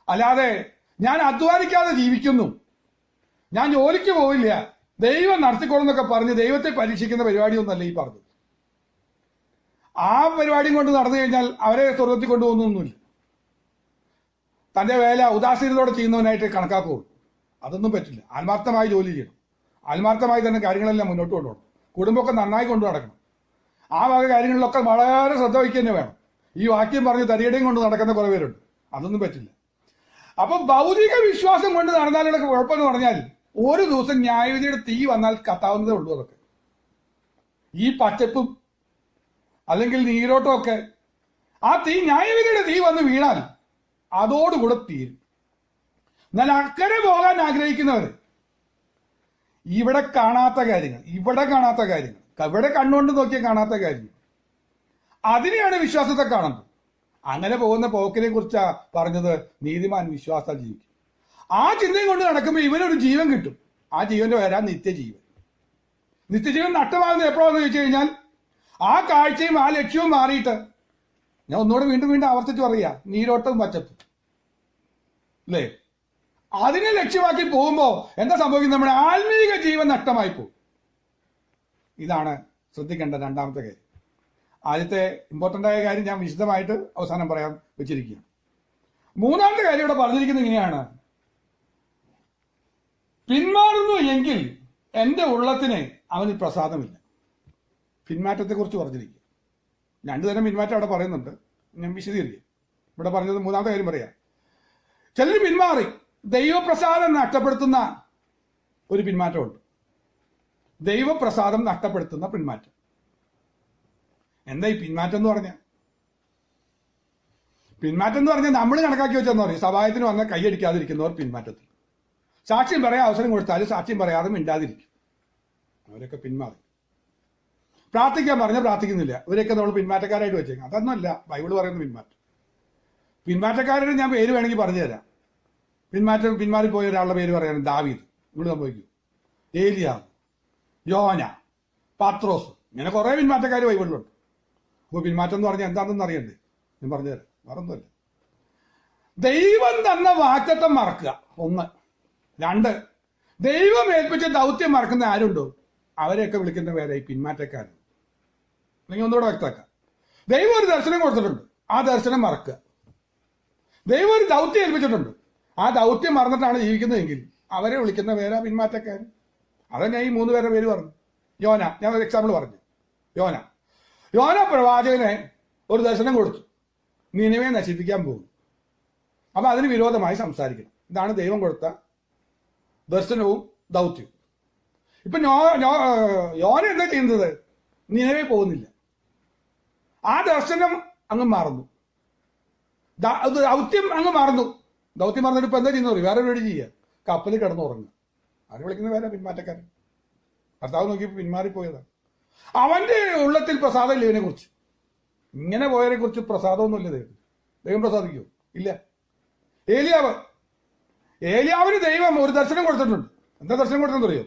അല്ലാതെ ഞാൻ അധ്വാനിക്കാതെ ജീവിക്കുന്നു, ഞാൻ ജോലിക്ക് പോവില്ല, ദൈവം നടത്തിക്കൊള്ളുന്നൊക്കെ പറഞ്ഞ് ദൈവത്തെ പരീക്ഷിക്കുന്ന പരിപാടിയൊന്നുമല്ല ഈ പറഞ്ഞത്. ആ പരിപാടിയും കൊണ്ട് നടന്നു കഴിഞ്ഞാൽ അവരെ സ്വർഗത്തിൽ കൊണ്ടുപോകുന്നൊന്നുമില്ല. തന്റെ വേല ഉദാസീനതയോടെ ചെയ്യുന്നവനായിട്ട് കണക്കാക്കുകയുള്ളൂ. അതൊന്നും പറ്റില്ല. ആത്മാർത്ഥമായി ജോലി ചെയ്യണം, ആത്മാർത്ഥമായി തന്നെ കാര്യങ്ങളെല്ലാം മുന്നോട്ട് കൊണ്ടുപോകണം, കുടുംബമൊക്കെ നന്നായി കൊണ്ടു നടക്കണം. ആ വക കാര്യങ്ങളിലൊക്കെ വളരെ ശ്രദ്ധ വയ്ക്കുക തന്നെ വേണം. ഈ വാക്യം പറഞ്ഞ് തരികടയും കൊണ്ട് നടക്കുന്ന കുറെ പേരുണ്ട്, അതൊന്നും പറ്റില്ല. അപ്പൊ ഭൗതിക വിശ്വാസം കൊണ്ട് നടന്നാലുള്ള കുഴപ്പമെന്ന് പറഞ്ഞാൽ ഒരു ദിവസം ന്യായവിധിയുടെ തീ വന്നാൽ കത്താവുന്നതേ ഉള്ളൂ. അതൊക്കെ ഈ പച്ചപ്പും അല്ലെങ്കിൽ നീരോട്ടം ഒക്കെ, ആ തീ ന്യായവിധിയുടെ തീ വന്ന് വീണാൽ അതോടുകൂടെ തീരും. എന്നാൽ അക്കരെ പോകാൻ ആഗ്രഹിക്കുന്നവർ ഇവിടെ കാണാത്ത കാര്യങ്ങൾ, ഇവിടെ കണ്ണുകൊണ്ട് നോക്കിയാൽ കാണാത്ത കാര്യങ്ങൾ, അതിനെയാണ് വിശ്വാസത്തെ കാണുന്നത്. അങ്ങനെ പോകുന്ന പോക്കിനെ കുറിച്ചാ പറഞ്ഞത് നീതിമാൻ വിശ്വാസത്താൽ ജീവിക്കും. ആ ചിന്തയും കൊണ്ട് നടക്കുമ്പോൾ ഇവനൊരു ജീവൻ കിട്ടും. ആ ജീവന്റെ വരാൻ നിത്യജീവൻ. നിത്യജീവൻ നഷ്ടമാകുന്നത് എപ്പോഴാണെന്ന് ചോദിച്ചു കഴിഞ്ഞാൽ ആ കാഴ്ചയും ആ ലക്ഷ്യവും മാറിയിട്ട്, ഞാൻ ഒന്നുകൂടെ വീണ്ടും ആവർത്തിച്ച് പറയാ, നീരോട്ടവും പച്ചപ്പും അല്ലേ, അതിനെ ലക്ഷ്യമാക്കി പോകുമ്പോ എന്താ സംഭവിക്കുന്നത്? നമ്മുടെ ആത്മീക ജീവൻ നഷ്ടമായി പോകും. ഇതാണ് ശ്രദ്ധിക്കേണ്ട രണ്ടാമത്തെ കാര്യം. ആദ്യത്തെ ഇമ്പോർട്ടൻ്റ് ആയ കാര്യം ഞാൻ വിശദമായിട്ട് അവസാനം പറയാൻ വെച്ചിരിക്കുകയാണ്. മൂന്നാമത്തെ കാര്യം ഇവിടെ പറഞ്ഞിരിക്കുന്നത് ഇങ്ങനെയാണ്: പിന്മാറുന്നു എങ്കിൽ എന്റെ ഉള്ളത്തിന് അവന് പ്രസാദമില്ല. പിന്മാറ്റത്തെ കുറിച്ച് പറഞ്ഞിരിക്കുക. രണ്ടുതരം പിന്മാറ്റം അവിടെ പറയുന്നുണ്ട്, ഞാൻ വിശദീകരിക്കും. ഇവിടെ പറഞ്ഞത് മൂന്നാമത്തെ കാര്യം പറയാം. ചിലർ പിന്മാറി ദൈവപ്രസാദം നഷ്ടപ്പെടുത്തുന്ന ഒരു പിന്മാറ്റമുണ്ട്. ദൈവപ്രസാദം നഷ്ടപ്പെടുത്തുന്ന പിന്മാറ്റം. എന്താ ഈ പിന്മാറ്റം എന്ന് പറഞ്ഞാൽ? പിന്മാറ്റം എന്ന് പറഞ്ഞാൽ നമ്മൾ കണക്കാക്കി വെച്ചെന്ന് പറയും, സഭായത്തിന് വന്നാൽ കൈയടിക്കാതിരിക്കുന്നവർ പിന്മാറ്റത്തിൽ. സാക്ഷ്യം പറയാൻ അവസരം കൊടുത്താലും സാക്ഷ്യം പറയാതെ മിണ്ടാതിരിക്കും, അവരൊക്കെ പിന്മാറി. പ്രാർത്ഥിക്കാൻ പറഞ്ഞാൽ പ്രാർത്ഥിക്കുന്നില്ല, ഇവരൊക്കെ നമ്മൾ പിന്മാറ്റക്കാരായിട്ട് വെച്ചേക്കാം. അതൊന്നുമല്ല ബൈബിൾ പറയുന്ന പിന്മാറ്റം. പിന്മാറ്റക്കാരുടെ ഞാൻ പേര് വേണമെങ്കിൽ പറഞ്ഞു തരാം. പിന്മാറിപ്പോയ ഒരാളുടെ പേര് പറയാനും ദാവീദ്, ഇവിടെ സംഭവിക്കും, ഏലിയാവ്, യോന, പത്രോസ്, ഇങ്ങനെ കുറെ പിന്മാറ്റക്കാർ ബൈബിളിലുണ്ട്. അപ്പോൾ പിന്മാറ്റം എന്ന് പറഞ്ഞാൽ എന്താണെന്ന് അറിയണ്ടേ? ഞാൻ പറഞ്ഞുതരാം, മറന്നല്ല. ദൈവം തന്ന വാഗ്ദത്തം മറക്കുക, 1. 2, ദൈവം ഏൽപ്പിച്ച ദൗത്യം മറക്കുന്ന ആരുണ്ടോ അവരെയൊക്കെ വിളിക്കുന്ന പേരായി പിന്മാറ്റക്കാരൻ. നിങ്ങൾ ഒന്നുകൂടെ വ്യക്തമാക്കാം. ദൈവം ഒരു ദർശനം കൊടുത്തിട്ടുണ്ട്, ആ ദർശനം മറക്കുക. ദൈവം ഒരു ദൗത്യം ഏൽപ്പിച്ചിട്ടുണ്ട്, ആ ദൗത്യം മറന്നിട്ടാണ് ജീവിക്കുന്നതെങ്കിൽ അവരെ വിളിക്കുന്ന പേരാ പിന്മാറ്റക്കാരൻ. അതാ ഞാൻ ഈ 3 പേരുടെ പേര് പറഞ്ഞു. യോന, ഞാൻ ഒരു എക്സാമ്പിൾ പറഞ്ഞു. യോന പ്രവാചകനെ ഒരു ദർശനം കൊടുത്തു, നിനിവയെ നശിപ്പിക്കാൻ പോകും. അപ്പൊ അതിന് വിരോധമായി സംസാരിക്കണം. ഇതാണ് ദൈവം കൊടുത്ത ദർശനവും ദൗത്യവും. ഇപ്പൊ യോന എന്താ ചെയ്യുന്നത്? നിനിവയെ പോകുന്നില്ല. ആ ദർശനം അങ്ങ് മറന്നു, ദൗത്യം അങ്ങ് മറന്നു. ദൗത്യം മറന്നിട്ട് ഇപ്പൊ എന്താ ചെയ്യുന്നത്? വേറെ പരിപാടി ചെയ്യുക, കപ്പലിൽ കിടന്നു ഉറങ്ങുക. ആരെ വിളിക്കുന്ന പേരാ പിന്മാറ്റക്കാരൻ. ഭർത്താവ് നോക്കിയപ്പോൾ പിന്മാറിപ്പോയതാണ്. അവന്റെ ഉള്ളത്തിൽ പ്രസാദമില്ല ഇവനെ കുറിച്ച്. ഇങ്ങനെ പോയതിനെ കുറിച്ച് പ്രസാദമൊന്നുമില്ല ദൈവം. ദൈവം പ്രസാദിക്കുമോ? ഇല്ല. ഏലിയാവിന് ദൈവം ഒരു ദർശനം കൊടുത്തിട്ടുണ്ട്. എന്താ ദർശനം കൊടുത്തെന്ന് അറിയോ?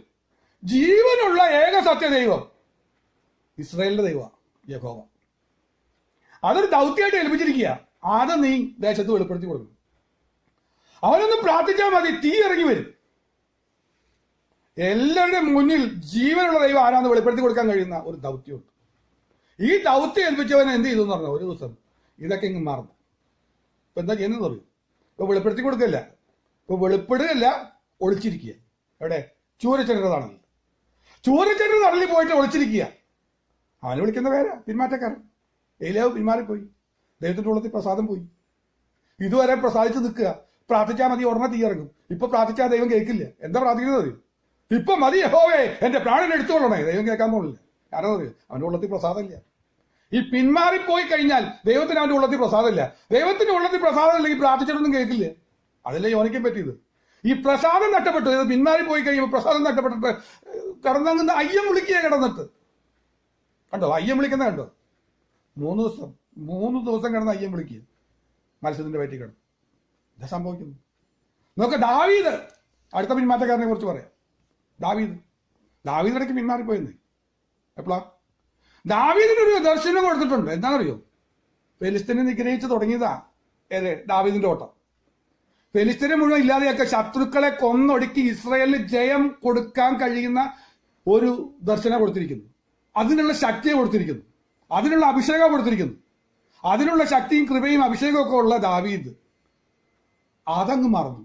ജീവനുള്ള ഏക സത്യ ദൈവം ഇസ്രായേലിന്റെ ദൈവമാണ് യഹോവ. അതൊരു ദൗത്യമായിട്ട് ഏൽപ്പിച്ചിരിക്കുക. അത് നീ ദേശത്ത് വെളിപ്പെടുത്തി കൊടുക്കണം. അവനൊന്ന് പ്രാർത്ഥിച്ചാൽ മതി, തീ ഇറങ്ങി വരും. എല്ലാവരുടെയും മുന്നിൽ ജീവനുള്ള ദൈവം ആരാന്ന് വെളിപ്പെടുത്തി കൊടുക്കാൻ കഴിയുന്ന ഒരു ദൗത്യമുണ്ട്. ഈ ദൗത്യം ഏൽപ്പിച്ചവൻ എന്ത് ചെയ്തു എന്ന് പറഞ്ഞാൽ ഒരു ദിവസം ഇതൊക്കെ ഇങ്ങ് മറന്നു. ഇപ്പൊ എന്താ ചെയ്യുന്നതെന്ന് പറയും? ഇപ്പൊ വെളിപ്പെടുത്തി കൊടുക്കല്ല, ഇപ്പൊ വെളിപ്പെടുകയല്ല, ഒളിച്ചിരിക്കുക. എവിടെ? ചൂരച്ചെടിയുടെ തണലിൽ. ചൂരച്ചെടിയുടെ തണലിൽ പോയിട്ട് ഒളിച്ചിരിക്കുക. അവനെ വിളിക്കുന്ന പേരാ പിന്മാറ്റക്കാരൻ. ഏലിയാവ് പിന്മാറിപ്പോയി, ദൈവത്തിന്റെ ഉള്ളത്തിൽ പ്രസാദം പോയി. ഇതുവരെ പ്രസാദിച്ച് നിൽക്കുക, പ്രാർത്ഥിച്ചാൽ മതി, ഉടനെ തീ ഇറങ്ങും. ഇപ്പൊ പ്രാർത്ഥിച്ചാൽ ദൈവം കേൾക്കില്ല. എന്താ പ്രാർത്ഥിക്കുന്നത് അറിയും? ഇപ്പൊ മതി യഹോവേ, എന്റെ പ്രാണൻ എടുത്തുകൊള്ളണേ. ദൈവം കേൾക്കാൻ പോണില്ല. കാരണം അറിയും, അവന്റെ ഉള്ളത്തിൽ പ്രസാദമില്ല. ഈ പിന്മാറിപ്പോയി കഴിഞ്ഞാൽ ദൈവത്തിന് അവന്റെ ഉള്ളത്തിൽ പ്രസാദമില്ല. ദൈവത്തിന്റെ ഉള്ളത്തിൽ പ്രസാദം ഇല്ലെങ്കിൽ പ്രാർത്ഥിച്ചിട്ടൊന്നും കേൾക്കില്ല. അതല്ലേ യോനിക്കാൻ പറ്റിയത്. ഈ പ്രസാദം നഷ്ടപ്പെട്ടു. പിന്മാറിപ്പോയി കഴിയുമ്പോൾ പ്രസാദം നഷ്ടപ്പെട്ടിട്ട് കിടന്നങ്ങുന്ന അയ്യം വിളിക്കുക. കിടന്നിട്ട് കണ്ടോ അയ്യം വിളിക്കുന്ന കണ്ടോ? 3 ദിവസം കിടന്ന് അയ്യം വിളിക്കുക, മത്സ്യത്തിന്റെ വയറ്റിൽ കിടന്നു. എന്താ സംഭവിക്കുന്നു നോക്ക. ദാവീദ്, അടുത്ത പിന്മാറ്റക്കാരനെ കുറിച്ച് പറയാം. ദാവീദിടയ്ക്ക് പിന്മാറിപ്പോയെന്ന്. എപ്പോഴാ? ദാവീദിനൊരു ദർശനം കൊടുത്തിട്ടുണ്ട്. എന്താണെന്നറിയോ? ഫെലിസ്തീനെ നിഗ്രഹിച്ച് തുടങ്ങിയതാ ദാവീദിന്റെ ഓട്ടം. ഫെലിസ്തീനെ മുഴുവൻ ഇല്ലാതെയൊക്കെ ശത്രുക്കളെ കൊന്നൊടുക്കി ഇസ്രായേലിന് ജയം കൊടുക്കാൻ കഴിയുന്ന ഒരു ദർശനം കൊടുത്തിരിക്കുന്നു. അതിനുള്ള ശക്തിയെ കൊടുത്തിരിക്കുന്നു, അതിനുള്ള അഭിഷേകം കൊടുത്തിരിക്കുന്നു. അതിനുള്ള ശക്തിയും കൃപയും അഭിഷേകമൊക്കെ ഉള്ള ദാവീദ് അതങ്ങ് മറന്നു.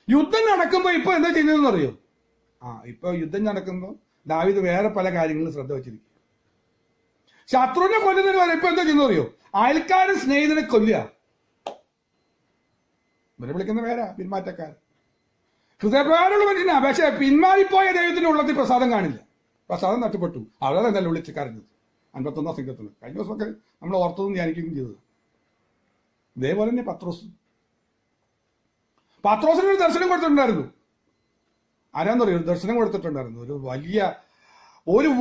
യുദ്ധം നടക്കുമ്പോ ഇപ്പൊ എന്താ ചെയ്യുന്നതെന്ന് അറിയോ? ഇപ്പൊ യുദ്ധം നടക്കുമ്പോ ദാവീദ് വേറെ പല കാര്യങ്ങളും ശ്രദ്ധ വെച്ചിരിക്കും. ശത്രുവിനെ കൊല്ലുന്നതിന് വരെ ഇപ്പൊ എന്താ ചെയ്യുന്നത് അറിയോ? അയൽക്കാരൻ സ്നേഹിതനെ കൊല്ലുക. ഇവരെ വിളിക്കുന്ന പേരാ പിന്മാറ്റക്കാരൻ. ഹൃദയപ്രകാരമുള്ള മനുഷ്യനാ, പക്ഷെ പിന്മാറിപ്പോയ ദൈവത്തിന്റെ ഉള്ളത്തിൽ പ്രസാദം കാണില്ല. പ്രസാദം നഷ്ടപ്പെട്ടു. അവരെ തന്നെ വിളിച്ച് കരഞ്ഞത് 51 സംഘത്തിന്. കഴിഞ്ഞ ദിവസമൊക്കെ നമ്മൾ ഓർത്തതും ധ്യാനിക്കുകയും ചെയ്തത്. ഇതേപോലെ തന്നെ പത്രോസിനൊരു ദർശനം കൊടുത്തിട്ടുണ്ടായിരുന്നു. ആരാന്നറിയോ? ഒരു ദർശനം കൊടുത്തിട്ടുണ്ടായിരുന്നു. ഒരു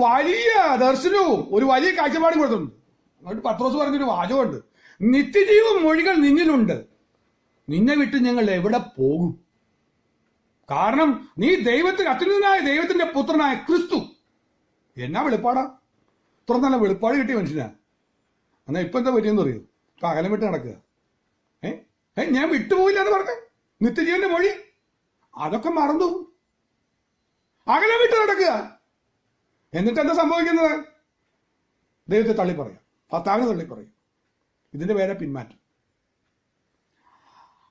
വലിയ ദർശനവും ഒരു വലിയ കാഴ്ചപ്പാടും കൊടുത്തിട്ടുണ്ട്. എന്നിട്ട് പത്രോസ് പറഞ്ഞൊരു വാചകമുണ്ട്, നിത്യജീവ മൊഴികൾ നിന്നിലുണ്ട്, നിന്നെ വിട്ട് ഞങ്ങൾ എവിടെ പോകും? കാരണം നീ അത്യുന്നതനായ ദൈവത്തിന്റെ പുത്രനായ ക്രിസ്തു. എന്നാ വെളിപ്പാടാ! ഇത്ര നല്ല വെളിപ്പാട് കിട്ടിയ മനുഷ്യനാ. എന്നാ ഇപ്പൊ എന്താ പറ്റിയെന്ന് അറിയോ? അകലം വിട്ട് നടക്കുക. ഞാൻ വിട്ടുപോയില്ല എന്ന് പറഞ്ഞേ നിത്യജീവന്റെ മൊഴി, അതൊക്കെ മറന്നു അകലം വിട്ട് നടക്കുക. എന്നിട്ട് എന്താ സംഭവിക്കുന്നത്? ദൈവത്തെ തള്ളി പറയാം, ഭർത്താവിനെ തള്ളി പറയും. ഇതിന്റെ പേരെ പിന്മാറ്റം.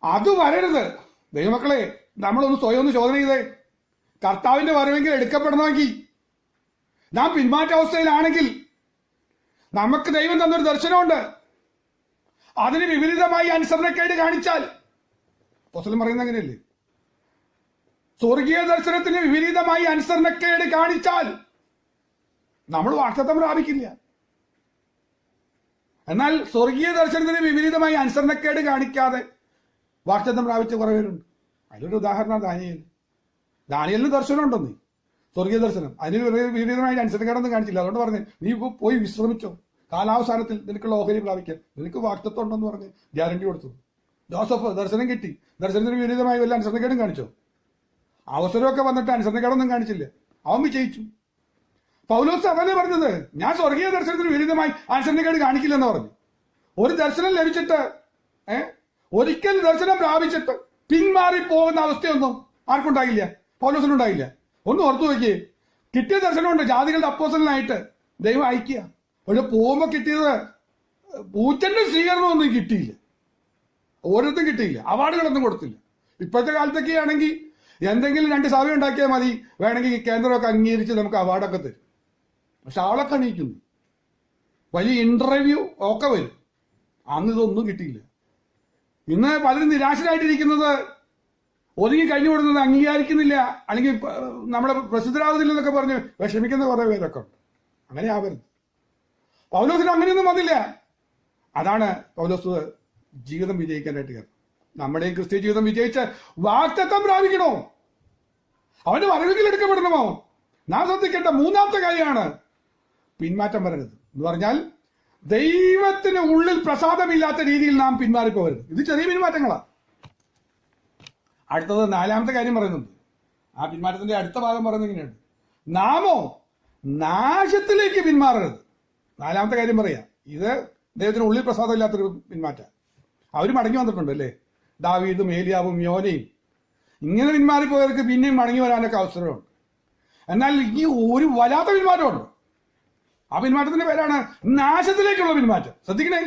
അത് വരരുത്. ദൈവമക്കളെ, നമ്മളൊന്ന് സ്വയം ഒന്ന് ചോദന ചെയ്തേ. കർത്താവിന്റെ വരവെങ്കിൽ എടുക്കപ്പെടണമെങ്കിൽ, നാം പിന്മാറ്റാവസ്ഥയിലാണെങ്കിൽ, നമുക്ക് ദൈവം തന്നൊരു ദർശനമുണ്ട്, അതിന് വിപരീതമായി അനുസരണക്കേട് കാണിച്ചാൽ, അപ്പോസ്തലൻ പറയുന്നത് അങ്ങനെയല്ലേ? സ്വർഗീയ ദർശനത്തിന് വിപരീതമായി അനുസരണക്കേട് കാണിച്ചാൽ നമ്മൾ വാഗ്ദത്തം പ്രാപിക്കില്ല. എന്നാൽ സ്വർഗീയ ദർശനത്തിന് വിപരീതമായി അനുസരണക്കേട് കാണിക്കാതെ വാഗ്ദത്തം പ്രാപിച്ച കുറെ പേരുണ്ട്. അതിലൊരു ഉദാഹരണം ദാനിയേലിന് ദർശനം ഉണ്ടെന്ന്, സ്വർഗീയ ദർശനം. അതിന് വിപരീതമായി അനുസരണക്കേടൊന്നും കാണിച്ചില്ല. അതുകൊണ്ട് പറഞ്ഞു, നീ പോയി വിശ്രമിച്ചോ, കാലാവസാനത്തിൽ നിനക്കുള്ള ഓഹരി പ്രാപിക്കാൻ നിനക്ക് വാഗ്ദത്തം ഉണ്ടെന്ന് പറഞ്ഞ് ഗ്യാരണ്ടി കൊടുത്തു. ജോസഫ് ദർശനം കിട്ടി, ദർശനത്തിന് വിപരീതമായി വല്ല അനുസരണക്കേടും കാണിച്ചോ? അവസരമൊക്കെ വന്നിട്ട് അനുസരണക്കേടൊന്നും കാണിച്ചില്ല, അവൻ വിജയിച്ചു. പൗലോസ് അതല്ലേ പറഞ്ഞത്, ഞാൻ സ്വർഗീയ ദർശനത്തിന് വിപരീതമായി അനുസരണക്കേട് കാണിക്കില്ലെന്ന് പറഞ്ഞു. ഒരു ദർശനം ലഭിച്ചിട്ട് ഒരിക്കൽ ദർശനം പ്രാപിച്ചിട്ട് പിന്മാറി പോകുന്ന അവസ്ഥയൊന്നും ആർക്കുണ്ടാകില്ല, പൗലോസിനുണ്ടാകില്ല. ഒന്ന് ഓർത്തു നോക്കിയേ, കിട്ടിയ ദർശനമുണ്ട്, ജാതികളുടെ അപ്പോസ്തലനായിട്ട് ദൈവം അയക്കുക. പക്ഷെ പോകുമ്പോൾ കിട്ടിയത് പൂച്ചന്റെ സ്വീകരണമൊന്നും കിട്ടിയില്ല, ഓരോരുത്തരും കിട്ടിയില്ല, അവാർഡുകളൊന്നും കൊടുത്തില്ല. ഇപ്പോഴത്തെ കാലത്തൊക്കെ ആണെങ്കിൽ എന്തെങ്കിലും 2 സഭ ഉണ്ടാക്കിയാൽ മതി, വേണമെങ്കിൽ കേന്ദ്രമൊക്കെ അംഗീകരിച്ച് നമുക്ക് അവാർഡൊക്കെ തരും. പക്ഷെ ആളൊക്കെ അണിയിക്കുന്നു, വലിയ ഇന്റർവ്യൂ ഒക്കെ വരും. അന്ന് ഇതൊന്നും കിട്ടിയില്ല. ഇന്ന് പലരും നിരാശരായിട്ടിരിക്കുന്നത് ഒതുങ്ങി കഴിഞ്ഞു കൊടുക്കുന്നത് അംഗീകരിക്കുന്നില്ല, അല്ലെങ്കിൽ നമ്മുടെ പ്രസിദ്ധരാകുന്നില്ലെന്നൊക്കെ പറഞ്ഞ് വിഷമിക്കുന്ന കുറെ പേരൊക്കെ ഉണ്ട്. അങ്ങനെ ആവരുത്. പൗലോസിന് അങ്ങനെയൊന്നും വന്നില്ല. അതാണ് പൗലോസ് ജീവിതം വിജയിക്കാനായിട്ട് കയറും. നമ്മുടെയും ക്രിസ്ത്യ ജീവിതം വിജയിച്ച് വാഗ്ദത്തം പ്രാപിക്കണോ, അവന്റെ വരവിൽ എടുക്കപ്പെടണമോ? നാം ശ്രദ്ധിക്കേണ്ട 3ാമത്തെ കാര്യമാണ് പിന്മാറ്റം വരരുത് എന്ന് പറഞ്ഞാൽ ദൈവത്തിന് ഉള്ളിൽ പ്രസാദമില്ലാത്ത രീതിയിൽ നാം പിന്മാറിപ്പോകരുത്. ഇത് ചെറിയ പിന്മാറ്റങ്ങളാണ്. അടുത്തത് 4ാമത്തെ കാര്യം പറയുന്നുണ്ട്. ആ പിന്മാറ്റത്തിന്റെ അടുത്ത ഭാഗം പറയുന്നത് ഇങ്ങനെയാണ്: നാമോ നാശത്തിലേക്ക് പിന്മാറരുത്. 4ാമത്തെ കാര്യം പറയാം. ഇത് ദൈവത്തിന് ഉള്ളിൽ പ്രസാദമില്ലാത്തൊരു പിന്മാറ്റം. അവർ മടങ്ങി വന്നിട്ടുണ്ട് അല്ലേ, ദാവീദും ഏലിയാവും യോനയും. ഇങ്ങനെ പിന്മാറിപ്പോയവർക്ക് പിന്നെയും മടങ്ങി വരാനൊക്കെ അവസരമുണ്ട്. എന്നാൽ ഈ ഒരു വല്ലാത്ത പിന്മാറ്റമുണ്ട്. ആ പിന്മാറ്റത്തിന്റെ പേരാണ് നാശത്തിലേക്കുള്ള പിന്മാറ്റം. ശ്രദ്ധിക്കണേ,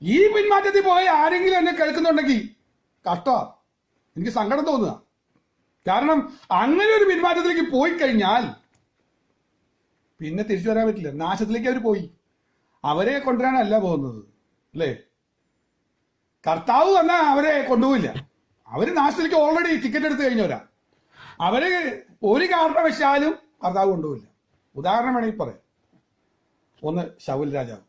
ഈ പിന്മാറ്റത്തിൽ പോയ ആരെങ്കിലും എന്നെ കേൾക്കുന്നുണ്ടെങ്കിൽ കഷ്ടമാണ്, എനിക്ക് സങ്കടം തോന്നുക. കാരണം അങ്ങനെ ഒരു പിന്മാറ്റത്തിലേക്ക് പോയി കഴിഞ്ഞാൽ പിന്നെ തിരിച്ചു വരാൻ പറ്റില്ല. നാശത്തിലേക്ക് അവർ പോയി. അവരെ കൊണ്ടുവരാനല്ല പോകുന്നത് അല്ലേ. കർത്താവ് വന്നാൽ അവരെ കൊണ്ടുപോയില്ല. അവര് നാശത്തിലേക്ക് ഓൾറെഡി ടിക്കറ്റ് എടുത്തു കഴിഞ്ഞവരാ. അവര് ഒരു കാരണവശാലും കർത്താവ് കൊണ്ടുപോയില്ല. ഉദാഹരണം വേണമെങ്കിൽ പറയാം. ഒന്ന് ശൗൽ രാജാവ്.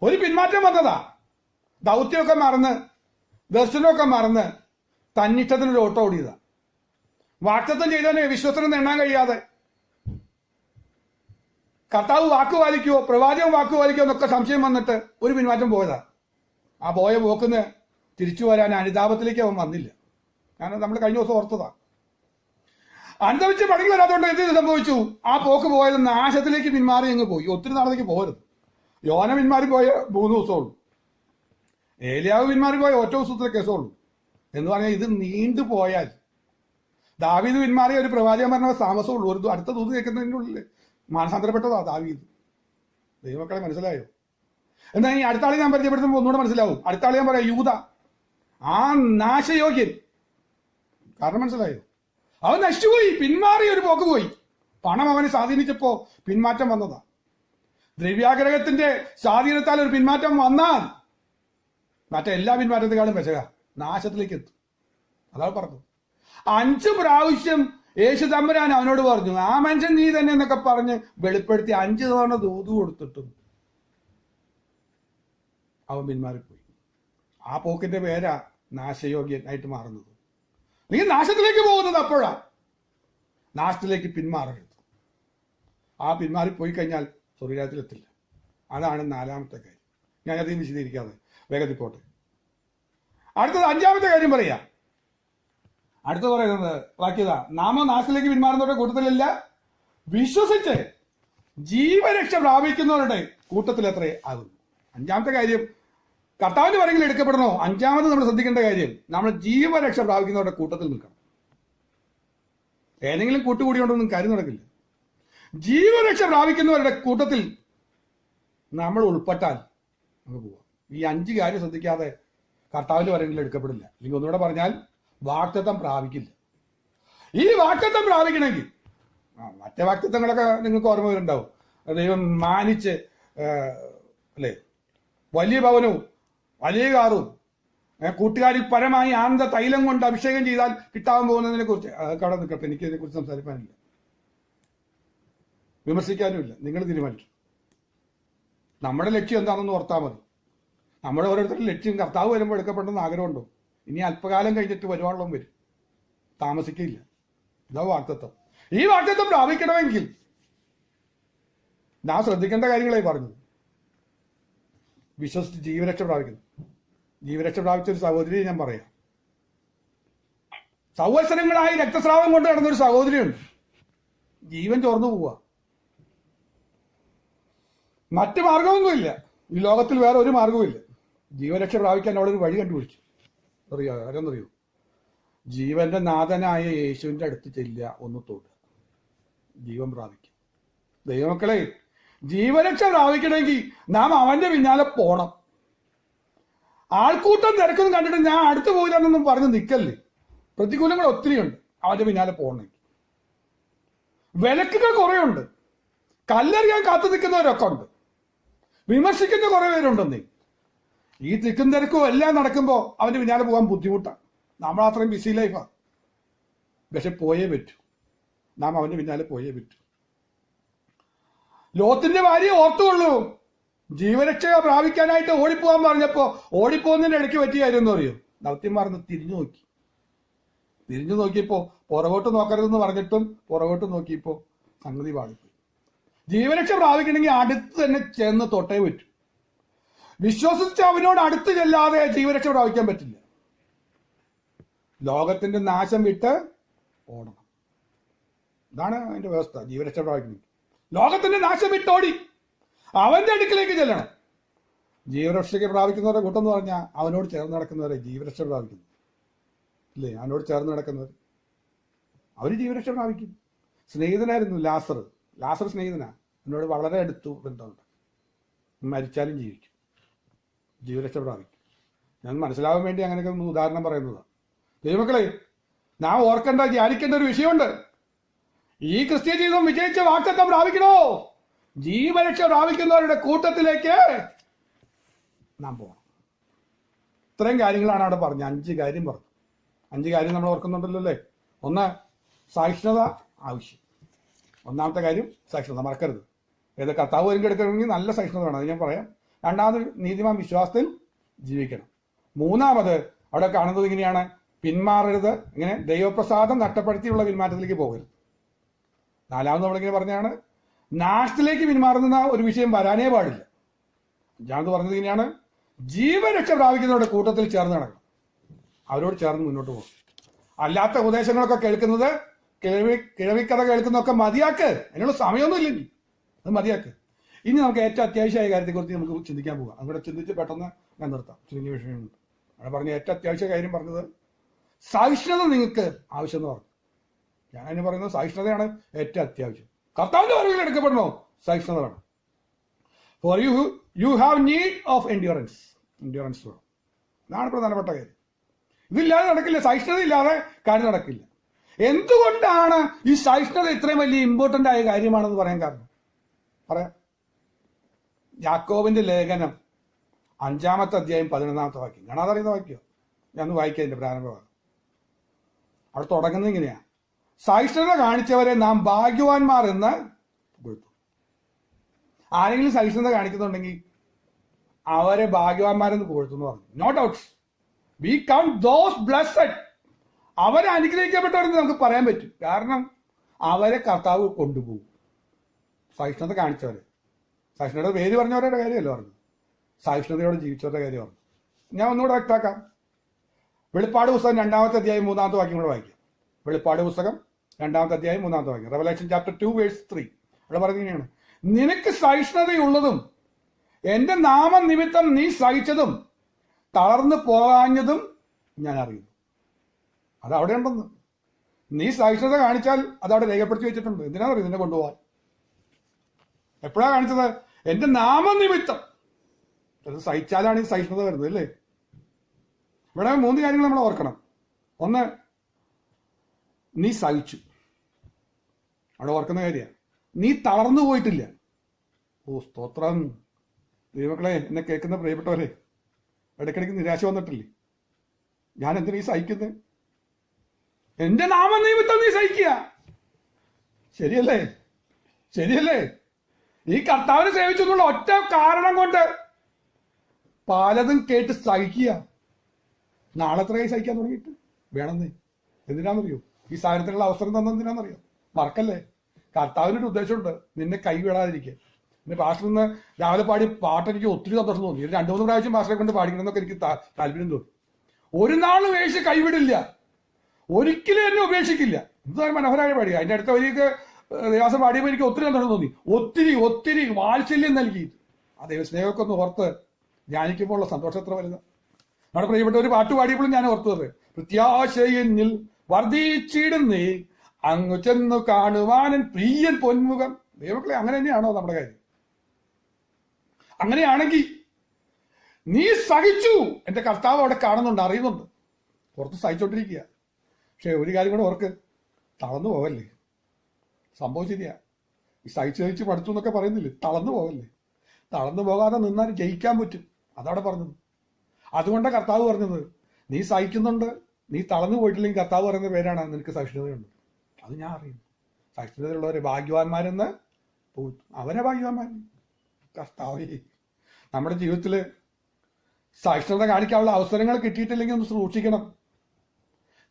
ഒരു പിന്മാറ്റം വന്നതാ. ദൗത്യമൊക്കെ മറന്ന്, ദർശനമൊക്കെ മറന്ന് തന്നിഷ്ടത്തിനൊരു ഓട്ടം ഓടിയതാ. വാക്തത്വം ചെയ്തവനെ വിശ്വസനം എണ്ണാൻ കഴിയാതെ കർത്താവ് വാക്ക് പാലിക്കുവോ, പ്രവാചകൻ വാക്ക് പാലിക്കുവോ എന്നൊക്കെ സംശയം വന്നിട്ട് ഒരു പിന്മാറ്റം പോയതാ. ആ പോയ പോക്കുന്ന് തിരിച്ചു വരാൻ അനുതാപത്തിലേക്ക് അവൻ വന്നില്ല. കാരണം നമ്മൾ കഴിഞ്ഞ ദിവസം ഓർത്തതാ. അനുദവിച്ച് മടങ്ങി വരാത്തോണ്ട് എന്ത് സംഭവിച്ചു? ആ പോക്ക് പോയത് നാശത്തിലേക്ക് പിന്മാറി അങ്ങ് പോയി. ഒത്തിരി നാളത്തേക്ക് പോകരുത്. യോന പിന്മാറി പോയ 3 ദിവസമുള്ളൂ. ഏലിയാവ് പിന്മാറി പോയ ഒറ്റ ദിവസത്തിലെ കേസുള്ളൂ. എന്ന് പറഞ്ഞാൽ ഇത് നീണ്ടു പോയാൽ, ദാവീദ് പിന്മാറിയ ഒരു പ്രവാചകൻ പറഞ്ഞ താമസമുള്ളൂ. ഒരു അടുത്ത ദൂത് കേൾക്കുന്നതിൻ്റെ ഉള്ളിൽ മാനസാന്തരപ്പെട്ടതാ ദാവീദ്. ദൈവമക്കളെ മനസ്സിലായോ? എന്താ ഈ അടുത്ത ആളെ ഞാൻ പരിചയപ്പെടുത്തുമ്പോൾ ഒന്നുകൂടെ മനസ്സിലാവും. അടുത്ത ആളെ ഞാൻ പറയാം യൂദ, ആ നാശയോഗ്യൻ. കാരണം മനസ്സിലായോ? അവൻ നശിച്ചുപോയി, പിന്മാറി ഒരു പോക്ക് പോയി. പണം അവനെ സ്വാധീനിച്ചപ്പോ പിന്മാറ്റം വന്നതാ. ദ്രവ്യാഗ്രഹത്തിന്റെ സ്വാധീനത്താൽ ഒരു പിന്മാറ്റം വന്നാൽ മറ്റെല്ലാ പിന്മാറ്റത്തെക്കാളും പെശക നാശത്തിലേക്ക് എത്തും. അതാണ് പറഞ്ഞത്. 5 പ്രാവശ്യം യേശു തമ്പുരാൻ അവനോട് പറഞ്ഞു, ആ മനുഷ്യൻ നീ തന്നെ എന്നൊക്കെ പറഞ്ഞ് വെളിപ്പെടുത്തി 5 തവണ ദൂത് കൊടുത്തിട്ടും അവൻ പിന്മാറിപ്പോയി. ആ പോക്കിന്റെ പേരാ നാശയോഗ്യനായിട്ട് മാറുന്നത്. നീ നാശത്തിലേക്ക് പോകുന്നത് അപ്പോഴാ. നാശത്തിലേക്ക് പിന്മാറരുത്. ആ പിന്മാറിപ്പോയി കഴിഞ്ഞാൽ സ്വർഗ്ഗരാജ്യത്തിലെത്തില്ല. അതാണ് 4ാമത്തെ കാര്യം. ഞാൻ അധികം വിശദീകരിക്കാതെ വേഗത്തിൽ പോട്ടെ. അടുത്തത് 5ാമത്തെ കാര്യം പറയാം. അടുത്ത പറയുന്നത് വാക്യത: നാമോ നാശത്തിലേക്ക് പിന്മാറുന്നവരുടെ കൂട്ടത്തിലല്ല, വിശ്വസിച്ച് ജീവരക്ഷ പ്രാപിക്കുന്നവരുടെ കൂട്ടത്തിൽ എത്രേ ആകുന്നു. 5ാമത്തെ കാര്യം കർത്താവിന്റെ വരങ്ങളിൽ എടുക്കപ്പെടണോ? 5ാമത് നമ്മൾ ശ്രദ്ധിക്കേണ്ട കാര്യം, നമ്മൾ ജീവരക്ഷ പ്രാപിക്കുന്നവരുടെ കൂട്ടത്തിൽ നിൽക്കണം. ഏതെങ്കിലും കൂട്ടുകൂടിയോണ്ടൊന്നും കാര്യം നടക്കില്ല. ജീവരക്ഷ പ്രാപിക്കുന്നവരുടെ കൂട്ടത്തിൽ നമ്മൾ ഉൾപ്പെട്ടാൽ നമുക്ക് പോവാം. ഈ 5 കാര്യം ശ്രദ്ധിക്കാതെ കർത്താവിന്റെ വരങ്ങളിൽ എടുക്കപ്പെടില്ല. അല്ലെങ്കിൽ ഒന്നുകൂടെ പറഞ്ഞാൽ വാഗ്ദത്തം പ്രാപിക്കില്ല. ഈ വാഗ്ദത്തം പ്രാപിക്കണമെങ്കിൽ മറ്റേ വാഗ്ദത്തങ്ങളൊക്കെ നിങ്ങൾക്ക് ഓർമ്മ വരുന്നുണ്ടാവും. ദൈവം മാനിച്ച് അല്ലേ, വലിയ ഭവനവും വലിയ കാറും കൂട്ടുകാരിൽ പരമായി ആനന്ദ തൈലം കൊണ്ട് അഭിഷേകം ചെയ്താൽ കിട്ടാൻ പോകുന്നതിനെ കുറിച്ച് അതൊക്കെ അവിടെ നിൽക്കട്ടെ. എനിക്ക് ഇതിനെക്കുറിച്ച് സംസാരിക്കാനില്ല, വിമർശിക്കാനുമില്ല. നിങ്ങൾ തീരുമാനിച്ചു. നമ്മുടെ ലക്ഷ്യം എന്താണെന്ന് ഓർത്താൽ മതി. നമ്മുടെ ഓരോരുത്തരുടെ ലക്ഷ്യം കർത്താവ് വരുമ്പോൾ എടുക്കപ്പെടുന്ന ആഗ്രഹമുണ്ടോ? ഇനി അല്പകാലം കഴിഞ്ഞിട്ട് വരുവാനുള്ളതും വരും, താമസിക്കില്ല. ഇതാ വാഗ്ദത്തം. ഈ വാഗ്ദത്തം പ്രാപിക്കണമെങ്കിൽ നാം ശ്രദ്ധിക്കേണ്ട കാര്യങ്ങളായി പറഞ്ഞത്. വിശ്വസിച്ച് ജീവരക്ഷ പ്രാപിക്കുന്നു. ജീവരക്ഷ പ്രാപിച്ച ഒരു സഹോദരിയെ ഞാൻ പറയാം. സംവത്സരങ്ങളായി രക്തസ്രാവം കൊണ്ട് നടന്നൊരു സഹോദരിയുണ്ട്. ജീവൻ ചോർന്നു പോവുക. മറ്റു മാർഗമൊന്നുമില്ല. ഈ ലോകത്തിൽ വേറെ ഒരു മാർഗവുമില്ല. ജീവരക്ഷ പ്രാപിക്കാൻ അവിടെ ഒരു വഴി കണ്ടുപിടിച്ചു. അറിയോ? ആരെന്നറിയോ? ജീവന്റെ നാഥനായ യേശുവിന്റെ അടുത്ത് ചെല്ലുക, ഒന്ന് തൊടുക, ജീവൻ പ്രാപിക്കും. ദൈവമക്കളെ, ജീവരക്ഷ പ്രാപിക്കണമെങ്കിൽ നാം അവന്റെ പിന്നാലെ പോണം. ആൾക്കൂട്ടം തിരക്കൊന്നും കണ്ടിട്ട് ഞാൻ അടുത്ത് പോയില്ലെന്നൊന്നും പറഞ്ഞ് നിൽക്കല്ലേ. പ്രതികൂലങ്ങൾ ഒത്തിരിയുണ്ട് അവന്റെ പിന്നാലെ പോകണമെങ്കിൽ. വിലക്കുകൾ കുറെ ഉണ്ട്. കല്ലെറിയാൻ കാത്തു നിൽക്കുന്നവരൊക്കെ ഉണ്ട്. വിമർശിക്കുന്ന കുറെ പേരുണ്ടെന്നേ. ഈ തിക്കും തിരക്കും എല്ലാം നടക്കുമ്പോൾ അവന്റെ പിന്നാലെ പോകാൻ ബുദ്ധിമുട്ടാണ്. നമ്മൾ അത്രയും ബിസി ലൈഫാണ്. പക്ഷെ പോയേ പറ്റൂ. നാം അവന്റെ പിന്നാലെ പോയേ പറ്റൂ. ലോത്തിന്റെ ഭാര്യ ഓർത്തുകൊള്ളൂ. ജീവരക്ഷ പ്രാപിക്കാനായിട്ട് ഓടിപ്പോകാൻ പറഞ്ഞപ്പോ ഓടിപ്പോകുന്നതിന്റെ ഇടയ്ക്ക് പറ്റിയ കാര്യം എന്ന് പറയൂ. ദൗത്യന്മാർന്ന് തിരിഞ്ഞു നോക്കിയപ്പോ പുറകോട്ട് നോക്കരുതെന്ന് പറഞ്ഞിട്ടും പുറകോട്ട് നോക്കിയപ്പോ സംഗതി പാടിപ്പോയി. ജീവരക്ഷ പ്രാപിക്കണമെങ്കിൽ അടുത്ത് തന്നെ ചെന്ന് തൊട്ടേ പറ്റൂ. വിശ്വസിച്ച് അവനോട് അടുത്ത് ചെല്ലാതെ ജീവരക്ഷ പ്രാപിക്കാൻ പറ്റില്ല. ലോകത്തിന്റെ നാശം വിട്ട് ഓടണം. ഇതാണ് അതിന്റെ വ്യവസ്ഥ. ജീവരക്ഷ പ്രാപിക്കണമെങ്കിൽ ലോകത്തിന്റെ നാശം വിട്ടോടി അവന്റെ അടുക്കിലേക്ക് ചെല്ലണം. ജീവരക്ഷയ്ക്ക് പ്രാപിക്കുന്നവരെ കൂട്ടം എന്ന് പറഞ്ഞാൽ അവനോട് ചേർന്ന് നടക്കുന്നവരെ ജീവരക്ഷ പ്രാപിക്കുന്നു. ഇല്ലേ? അവനോട് ചേർന്ന് നടക്കുന്നവർ അവര് ജീവരക്ഷ പ്രാപിക്കും. സ്നേഹിതനായിരുന്നു ലാസർ സ്നേഹിതനാ. എന്നോട് വളരെ അടുത്തു ബന്ധമുണ്ട്. മരിച്ചാലും ജീവിക്കും, ജീവരക്ഷ പ്രാപിക്കും. ഞാൻ മനസ്സിലാവാൻ വേണ്ടി അങ്ങനെയൊക്കെ ഒന്ന് ഉദാഹരണം പറയുന്നതാണ്. ദൈവമക്കളെ, നാം ഓർക്കേണ്ട, ധ്യാനിക്കേണ്ട ഒരു വിഷയമുണ്ട്. ഈ ക്രിസ്ത്യ ജീവിതം വിജയിച്ച വാഗ്ദത്തം പ്രാപിക്കണോ? ജീവരക്ഷ പ്രാപിക്കുന്നവരുടെ കൂട്ടത്തിലേക്ക് നാം പോകണം. ഇത്രയും കാര്യങ്ങളാണ് അവിടെ പറഞ്ഞത്. 5 കാര്യം പറഞ്ഞു. 5 കാര്യം നമ്മൾ ഓർക്കുന്നുണ്ടല്ലോ അല്ലേ? ഒന്ന്, സഹിഷ്ണുത ആവശ്യം. ഒന്നാമത്തെ കാര്യം സഹിഷ്ണുത, മറക്കരുത്. ഏത് കർത്താവ് വരും എടുക്കണമെങ്കിൽ നല്ല സഹിഷ്ണുത വേണം, അത് ഞാൻ പറയാം. രണ്ടാമത്, നീതിമാൻ വിശ്വാസത്തിൽ ജീവിക്കണം. മൂന്നാമത് അവിടെ കാണുന്നത് ഇങ്ങനെയാണ്, പിന്മാറരുത്. ഇങ്ങനെ ദൈവപ്രസാദം നഷ്ടപ്പെടുത്തിയുള്ള പിന്മാറ്റത്തിലേക്ക് പോകരുത്. നാലാമത് നമ്മളിങ്ങനെ പറഞ്ഞാണ്, നാശത്തിലേക്ക് പിന്മാറുന്ന ഒരു വിഷയം വരാനേ പാടില്ല. അഞ്ചാമത് പറഞ്ഞത് ഇങ്ങനെയാണ്, ജീവരക്ഷ പ്രാപിക്കുന്നവരുടെ കൂട്ടത്തിൽ ചേർന്ന് നടക്കണം. അവരോട് ചേർന്ന് മുന്നോട്ട് പോകും. അല്ലാത്ത ഉപദേശങ്ങളൊക്കെ കേൾക്കുന്നത്, കിഴവിക്കഥ കേൾക്കുന്നതൊക്കെ മതിയാക്ക്. അതിനുള്ള സമയമൊന്നുമില്ല. ഇനി അത് മതിയാക്ക്. ഇനി നമുക്ക് ഏറ്റവും അത്യാവശ്യമായ കാര്യത്തെക്കുറിച്ച് നമുക്ക് ചിന്തിക്കാൻ പോകാം. അതുകൂടെ ചിന്തിച്ച് പെട്ടെന്ന് ഞാൻ നിർത്താം. ചുരുങ്ങിയ വിഷയമുണ്ട്. അവിടെ പറഞ്ഞ ഏറ്റവും അത്യാവശ്യ കാര്യം പറഞ്ഞത് സഹിഷ്ണുത നിങ്ങൾക്ക് ആവശ്യം എന്ന് പറഞ്ഞു. ഞാൻ അതിന് പറയുന്നത് സഹിഷ്ണുതയാണ് ഏറ്റവും അത്യാവശ്യം. കർത്താവിന്റെ വരവിൽ എടുക്കപ്പെടണോ? സഹിഷ്ണുത വേണം. For you have need of endurance വേണം. ഇതാണ് പ്രധാനപ്പെട്ട കാര്യം. ഇതില്ലാതെ നടക്കില്ല. സഹിഷ്ണുത ഇല്ലാതെ കാര്യം നടക്കില്ല. എന്തുകൊണ്ടാണ് ഈ സഹിഷ്ണുത ഇത്രയും വലിയ ഇമ്പോർട്ടന്റ് ആയ കാര്യമാണെന്ന് പറയാൻ കാരണം? പറയാം. യാക്കോബിന്റെ ലേഖനം 5-ാമത്തെ അധ്യായം 11-ാമത്തെ വാക്യം. കാണാതറിയുന്ന വാക്യം ഞാൻ ഒന്ന് വായിക്കാം. അതിന്റെ പ്രാരംഭഭാഗം അവിടെ തുടങ്ങുന്നത് ഇങ്ങനെയാ, സഹിഷ്ണുത കാണിച്ചവരെ നാം ഭാഗ്യവാന്മാർ എന്ന് പുകഴ്ത്തും. ആരെങ്കിലും സഹിഷ്ണുത കാണിക്കുന്നുണ്ടെങ്കിൽ അവരെ ഭാഗ്യവാന്മാരെന്ന് പുകഴ്ത്തുന്നു പറഞ്ഞു. No doubts, we count those blessed. അവരെ അനുഗ്രഹിക്കപ്പെട്ടവരെന്ന് നമുക്ക് പറയാൻ പറ്റും. കാരണം അവരെ കർത്താവ് കൊണ്ടുപോകും. സഹിഷ്ണുത കാണിച്ചവരെ, സഹിഷ്ണുതയുടെ പേര് പറഞ്ഞവരുടെ കാര്യമല്ല പറഞ്ഞു, സഹിഷ്ണുതയോടെ ജീവിച്ചവരുടെ കാര്യം പറഞ്ഞു. ഞാൻ ഒന്നുകൂടെ വ്യക്തമാക്കാം. വെളിപ്പാട് പുസ്തകം 2-ാമത്തെ അധ്യായം 3-ാമത്തെ വാക്യം കൂടെ വായിക്കാം. വെളിപ്പാട് പുസ്തകം 2-ാമത്തെ അധ്യായം 3-ാമത്തെ വാക്യം. റെവലേഷൻ ചാപ്റ്റർ 2 വേഴ്സ് 3 അവിടെ പറഞ്ഞിങ്ങനെയാണ്, നിനക്ക് സഹിഷ്ണുതയുള്ളതും എന്റെ നാമനിമിത്തം നീ സഹിച്ചതും തളർന്നു പോകാഞ്ഞതും ഞാൻ അറിയുന്നു. അത് അവിടെ ഉണ്ടെന്ന്. നീ സഹിഷ്ണുത കാണിച്ചാൽ അത് അവിടെ രേഖപ്പെടുത്തി വെച്ചിട്ടുണ്ട്. എന്തിനാണെന്ന് അറിയും? നിന്നെ കൊണ്ടുപോകാൻ. എപ്പോഴാ കാണിച്ചത്? എന്റെ നാമനിമിത്തം. അത് സഹിച്ചാലാണ് ഈ സഹിഷ്ണുത വരുന്നത് അല്ലേ? ഇവിടെ 3 കാര്യങ്ങൾ നമ്മൾ ഓർക്കണം. ഒന്ന്, നീ സഹിച്ചു. അവിടെ ഓർക്കുന്ന കാര്യമാണ്. നീ തളർന്നു പോയിട്ടില്ല. ഓ സ്തോത്രം. ദൈവമക്കളെ, എന്നെ കേൾക്കുന്ന പ്രിയപ്പെട്ടവരെ, ഇടയ്ക്കിടയ്ക്ക് നിരാശ വന്നിട്ടില്ലേ? ഞാൻ എന്തിനാ ഈ സഹിക്കുന്നത്? എന്റെ നാമനിമിത്തം നീ സഹിക്കുക. ശരിയല്ലേ? ഈ കർത്താവിനെ സേവിച്ചെന്നുള്ള ഒറ്റ കാരണം കൊണ്ട് പലതും കേട്ട് സഹിക്കുക. നാളെ എത്രയായി സഹിക്കാൻ തുടങ്ങിയിട്ട്? വേണമെന്നേ. എന്തിനാണെന്നറിയോ? ഈ സാഹചര്യത്തിലുള്ള അവസരം തന്നെന്തിനാണെന്നറിയോ? മറക്കല്ലേ, കർത്താവിനൊരു ഉദ്ദേശമുണ്ട്, നിന്നെ കൈവിടാതിരിക്കുക. പിന്നെ പാസ്റ്ററിന്ന് രാവിലെ പാടി പാട്ട് എനിക്ക് ഒത്തിരി സന്തോഷം തോന്നി. 2-3 പ്രാവശ്യം പാസ്റ്ററെ കൊണ്ട് പാടിക്കണമെന്നൊക്കെ എനിക്ക് താല്പര്യം തോന്നി. ഒരു നാളും വേഴ്ച കൈവിടില്ല, ഒരിക്കലും എന്നെ ഉപേക്ഷിക്കില്ല. എന്താണ് മനോഹരമായ പാടിയ. അതിന്റെ അടുത്ത വരിയൊക്കെ ദേവാസം പാടിയപ്പോൾ എനിക്ക് ഒത്തിരി സന്തോഷം തോന്നി. ഒത്തിരി വാത്സല്യം നൽകി. ആ ദൈവസ്നേഹമൊക്കെ ഒന്ന് ഓർത്ത് ധ്യാനിക്കുമ്പോൾ ഉള്ള സന്തോഷം എത്ര വലുത്. നമ്മുടെ പ്രിയപ്പെട്ട ഒരു പാട്ട് പാടിയപ്പോഴും ഞാൻ ഓർത്തത്, പ്രത്യാശയെന്നിൽ വർദ്ധിച്ചിടുന്നേ അങ്ങ് ചെന്നു കാണുവാനൻ പ്രിയൻ പൊന്മുഖം. ദൈവമക്കളെ, അങ്ങനെ തന്നെയാണോ നമ്മുടെ കാര്യം? അങ്ങനെയാണെങ്കിൽ നീ സഹിച്ചു, എന്റെ കർത്താവ് അവിടെ കാണുന്നുണ്ട്, അറിയുന്നുണ്ട്, പുറത്ത് സഹിച്ചോണ്ടിരിക്കുക. പക്ഷെ ഒരു കാര്യം കൂടെ ഓർക്ക്, തളർന്നു പോവല്ലേ. സംഭവം ശരിയാ, ഈ സഹിച്ച് പഠിച്ചു എന്നൊക്കെ പറയുന്നില്ലേ, തളർന്നു പോവല്ലേ. തളർന്നു പോകാതെ നിന്നാൽ ജയിക്കാൻ പറ്റും, അതവിടെ പറഞ്ഞത്. അതുകൊണ്ടാണ് കർത്താവ് പറഞ്ഞത്, നീ സഹിക്കുന്നുണ്ട്, നീ തളർന്നു പോയിട്ടില്ലെങ്കിൽ കർത്താവ് പറയുന്ന പേരാണ് നിനക്ക് സഹിഷ്ണുതയുണ്ട്. അത് ഞാൻ അറിയുന്നു. സഹിഷ്ണുതയുള്ളവരെ ഭാഗ്യവാന്മാരെന്ന് അവരെ ഭാഗ്യവാന്മാർ. കർത്താവ് നമ്മുടെ ജീവിതത്തിൽ സഹിഷ്ണുത കാണിക്കാനുള്ള അവസരങ്ങൾ കിട്ടിയിട്ടില്ലെങ്കിൽ ഒന്ന് സൂക്ഷിക്കണം.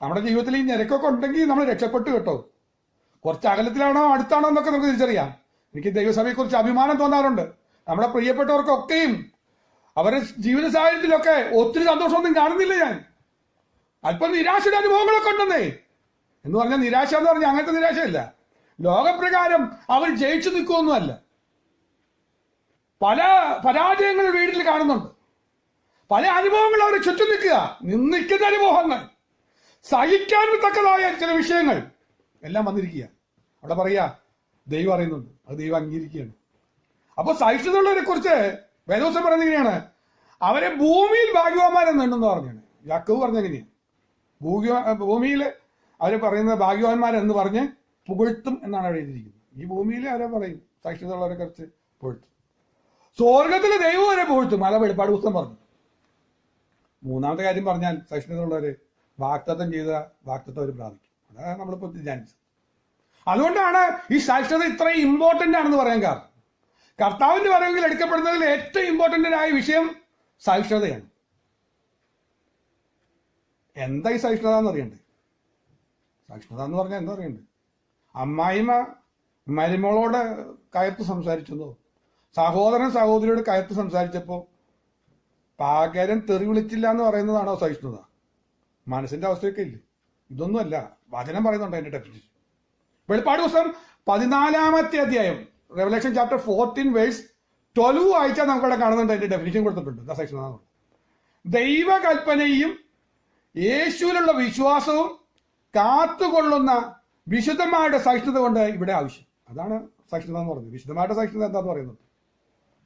നമ്മുടെ ജീവിതത്തിൽ ഈ നിരക്കൊക്കെ ഉണ്ടെങ്കിൽ നമ്മൾ രക്ഷപ്പെട്ടു കേട്ടോ. കുറച്ച് അകലത്തിലാണോ അടുത്താണോ എന്നൊക്കെ നമുക്ക് തിരിച്ചറിയാം. എനിക്ക് ദൈവസഭയെക്കുറിച്ച് അഭിമാനം തോന്നാറുണ്ട്. നമ്മുടെ പ്രിയപ്പെട്ടവർക്കൊക്കെയും അവരുടെ ജീവിത സാഹചര്യത്തിലൊക്കെ ഒത്തിരി സന്തോഷമൊന്നും കാണുന്നില്ല ഞാൻ. അല്പം നിരാശയുടെ അനുഭവങ്ങളൊക്കെ ഉണ്ടെന്നേ. എന്ന് പറഞ്ഞാൽ നിരാശ എന്ന് പറഞ്ഞാൽ അങ്ങനത്തെ നിരാശയല്ല. ലോകപ്രകാരം അവർ ജയിച്ചു നിൽക്കുമൊന്നുമല്ല. പല പരാജയങ്ങൾ വീട്ടിൽ കാണുന്നുണ്ട്. പല അനുഭവങ്ങൾ അവർ ചുറ്റും നിൽക്കുന്ന അനുഭവങ്ങൾ, സഹിക്കാൻ തക്കതായ ചില വിഷയങ്ങൾ എല്ലാം വന്നിരിക്കുക. അവിടെ പറയാ ദൈവം അറിയുന്നുണ്ട്, അത് ദൈവം അംഗീകരിക്കുകയാണ്. അപ്പൊ സഹിഷ്ണുതയുള്ളവരെ കുറിച്ച് വേദോസം പറയുന്നത് എങ്ങനെയാണ്? അവരെ ഭൂമിയിൽ ഭാഗ്യവാന്മാരെന്നുണ്ടെന്ന് പറഞ്ഞാണ് യാക്കോബ് പറഞ്ഞെങ്ങനെയാണ്. ഭൂമിയിൽ അവരെ പറയുന്നത് ഭാഗ്യവാന്മാരെന്ന് പറഞ്ഞ് പുകഴ്ത്തും എന്നാണ് അവിടെ എഴുതിയിരിക്കുന്നത്. ഈ ഭൂമിയിൽ അവരെ പറയും സഹിഷ്ണുതയുള്ളവരെ കുറിച്ച് പുകഴ്ത്തും. സ്വർഗത്തിലെ ദൈവം വരെ പുകഴ്ത്തും. അല്ല വെളിപ്പാട് പുസ്തകം പറഞ്ഞു. മൂന്നാമത്തെ കാര്യം പറഞ്ഞാൽ സഹിഷ്ണുതയുള്ളവര് വാഗ്ദത്തം ചെയ്ത വാഗ്ദത്തം അവർ പ്രാപിക്കും. അതാണ് നമ്മളിപ്പോൾ ധ്യാനിച്ചത്. അതുകൊണ്ടാണ് ഈ സഹിഷ്ണുത ഇത്രയും ഇമ്പോർട്ടന്റ് ആണെന്ന് പറയാൻ കാരണം. കർത്താവിന്റെ വരവെങ്കിൽ എടുക്കപ്പെടുന്നതിൽ ഏറ്റവും ഇമ്പോർട്ടന്റ് ആയ വിഷയം സഹിഷ്ണുതയാണ്. എന്താ ഈ സഹിഷ്ണുത എന്ന് അറിയണ്ടേ? സഹിഷ്ണുത എന്ന് പറഞ്ഞാൽ എന്താ അറിയണ്ടേ? അമ്മായിമ്മ മരുമോളോട് കയർത്ത് സംസാരിച്ചെന്നോ, സഹോദരൻ സഹോദരിയോട് കയർത്ത് സംസാരിച്ചപ്പോ പകരം തെറി വിളിച്ചില്ല എന്ന് പറയുന്നതാണോ സഹിഷ്ണുത? മനസ്സിന്റെ അവസ്ഥയൊക്കെ ഇല്ലേ? ഇതൊന്നുമല്ല, വചനം പറയുന്നുണ്ട് അതിന്റെ ഡെഫിനിഷൻ. വെളിപ്പാട് പുസ്തകം 14-ാമത്തെ അധ്യായം, റെവലേഷൻ ചാപ്റ്റർ 14 വേഴ്സ് 12 വായിച്ചാൽ നമുക്കവിടെ കാണുന്നുണ്ട്. അതിന്റെ ഡെഫിനിഷൻ കൊടുത്തിട്ടുണ്ട് സഹിഷ്ണുത. ദൈവകൽപ്പനയും യേശുവിലുള്ള വിശ്വാസവും കാത്തുകൊള്ളുന്ന വിശുദ്ധന്മാരുടെ സഹിഷ്ണുത കൊണ്ട് ഇവിടെ ആവശ്യം. അതാണ് സഹിഷ്ണുത എന്ന് പറയുന്നത്. വിശുദ്ധമാരുടെ സഹിഷ്ണുത എന്താന്ന് പറയുന്നത്?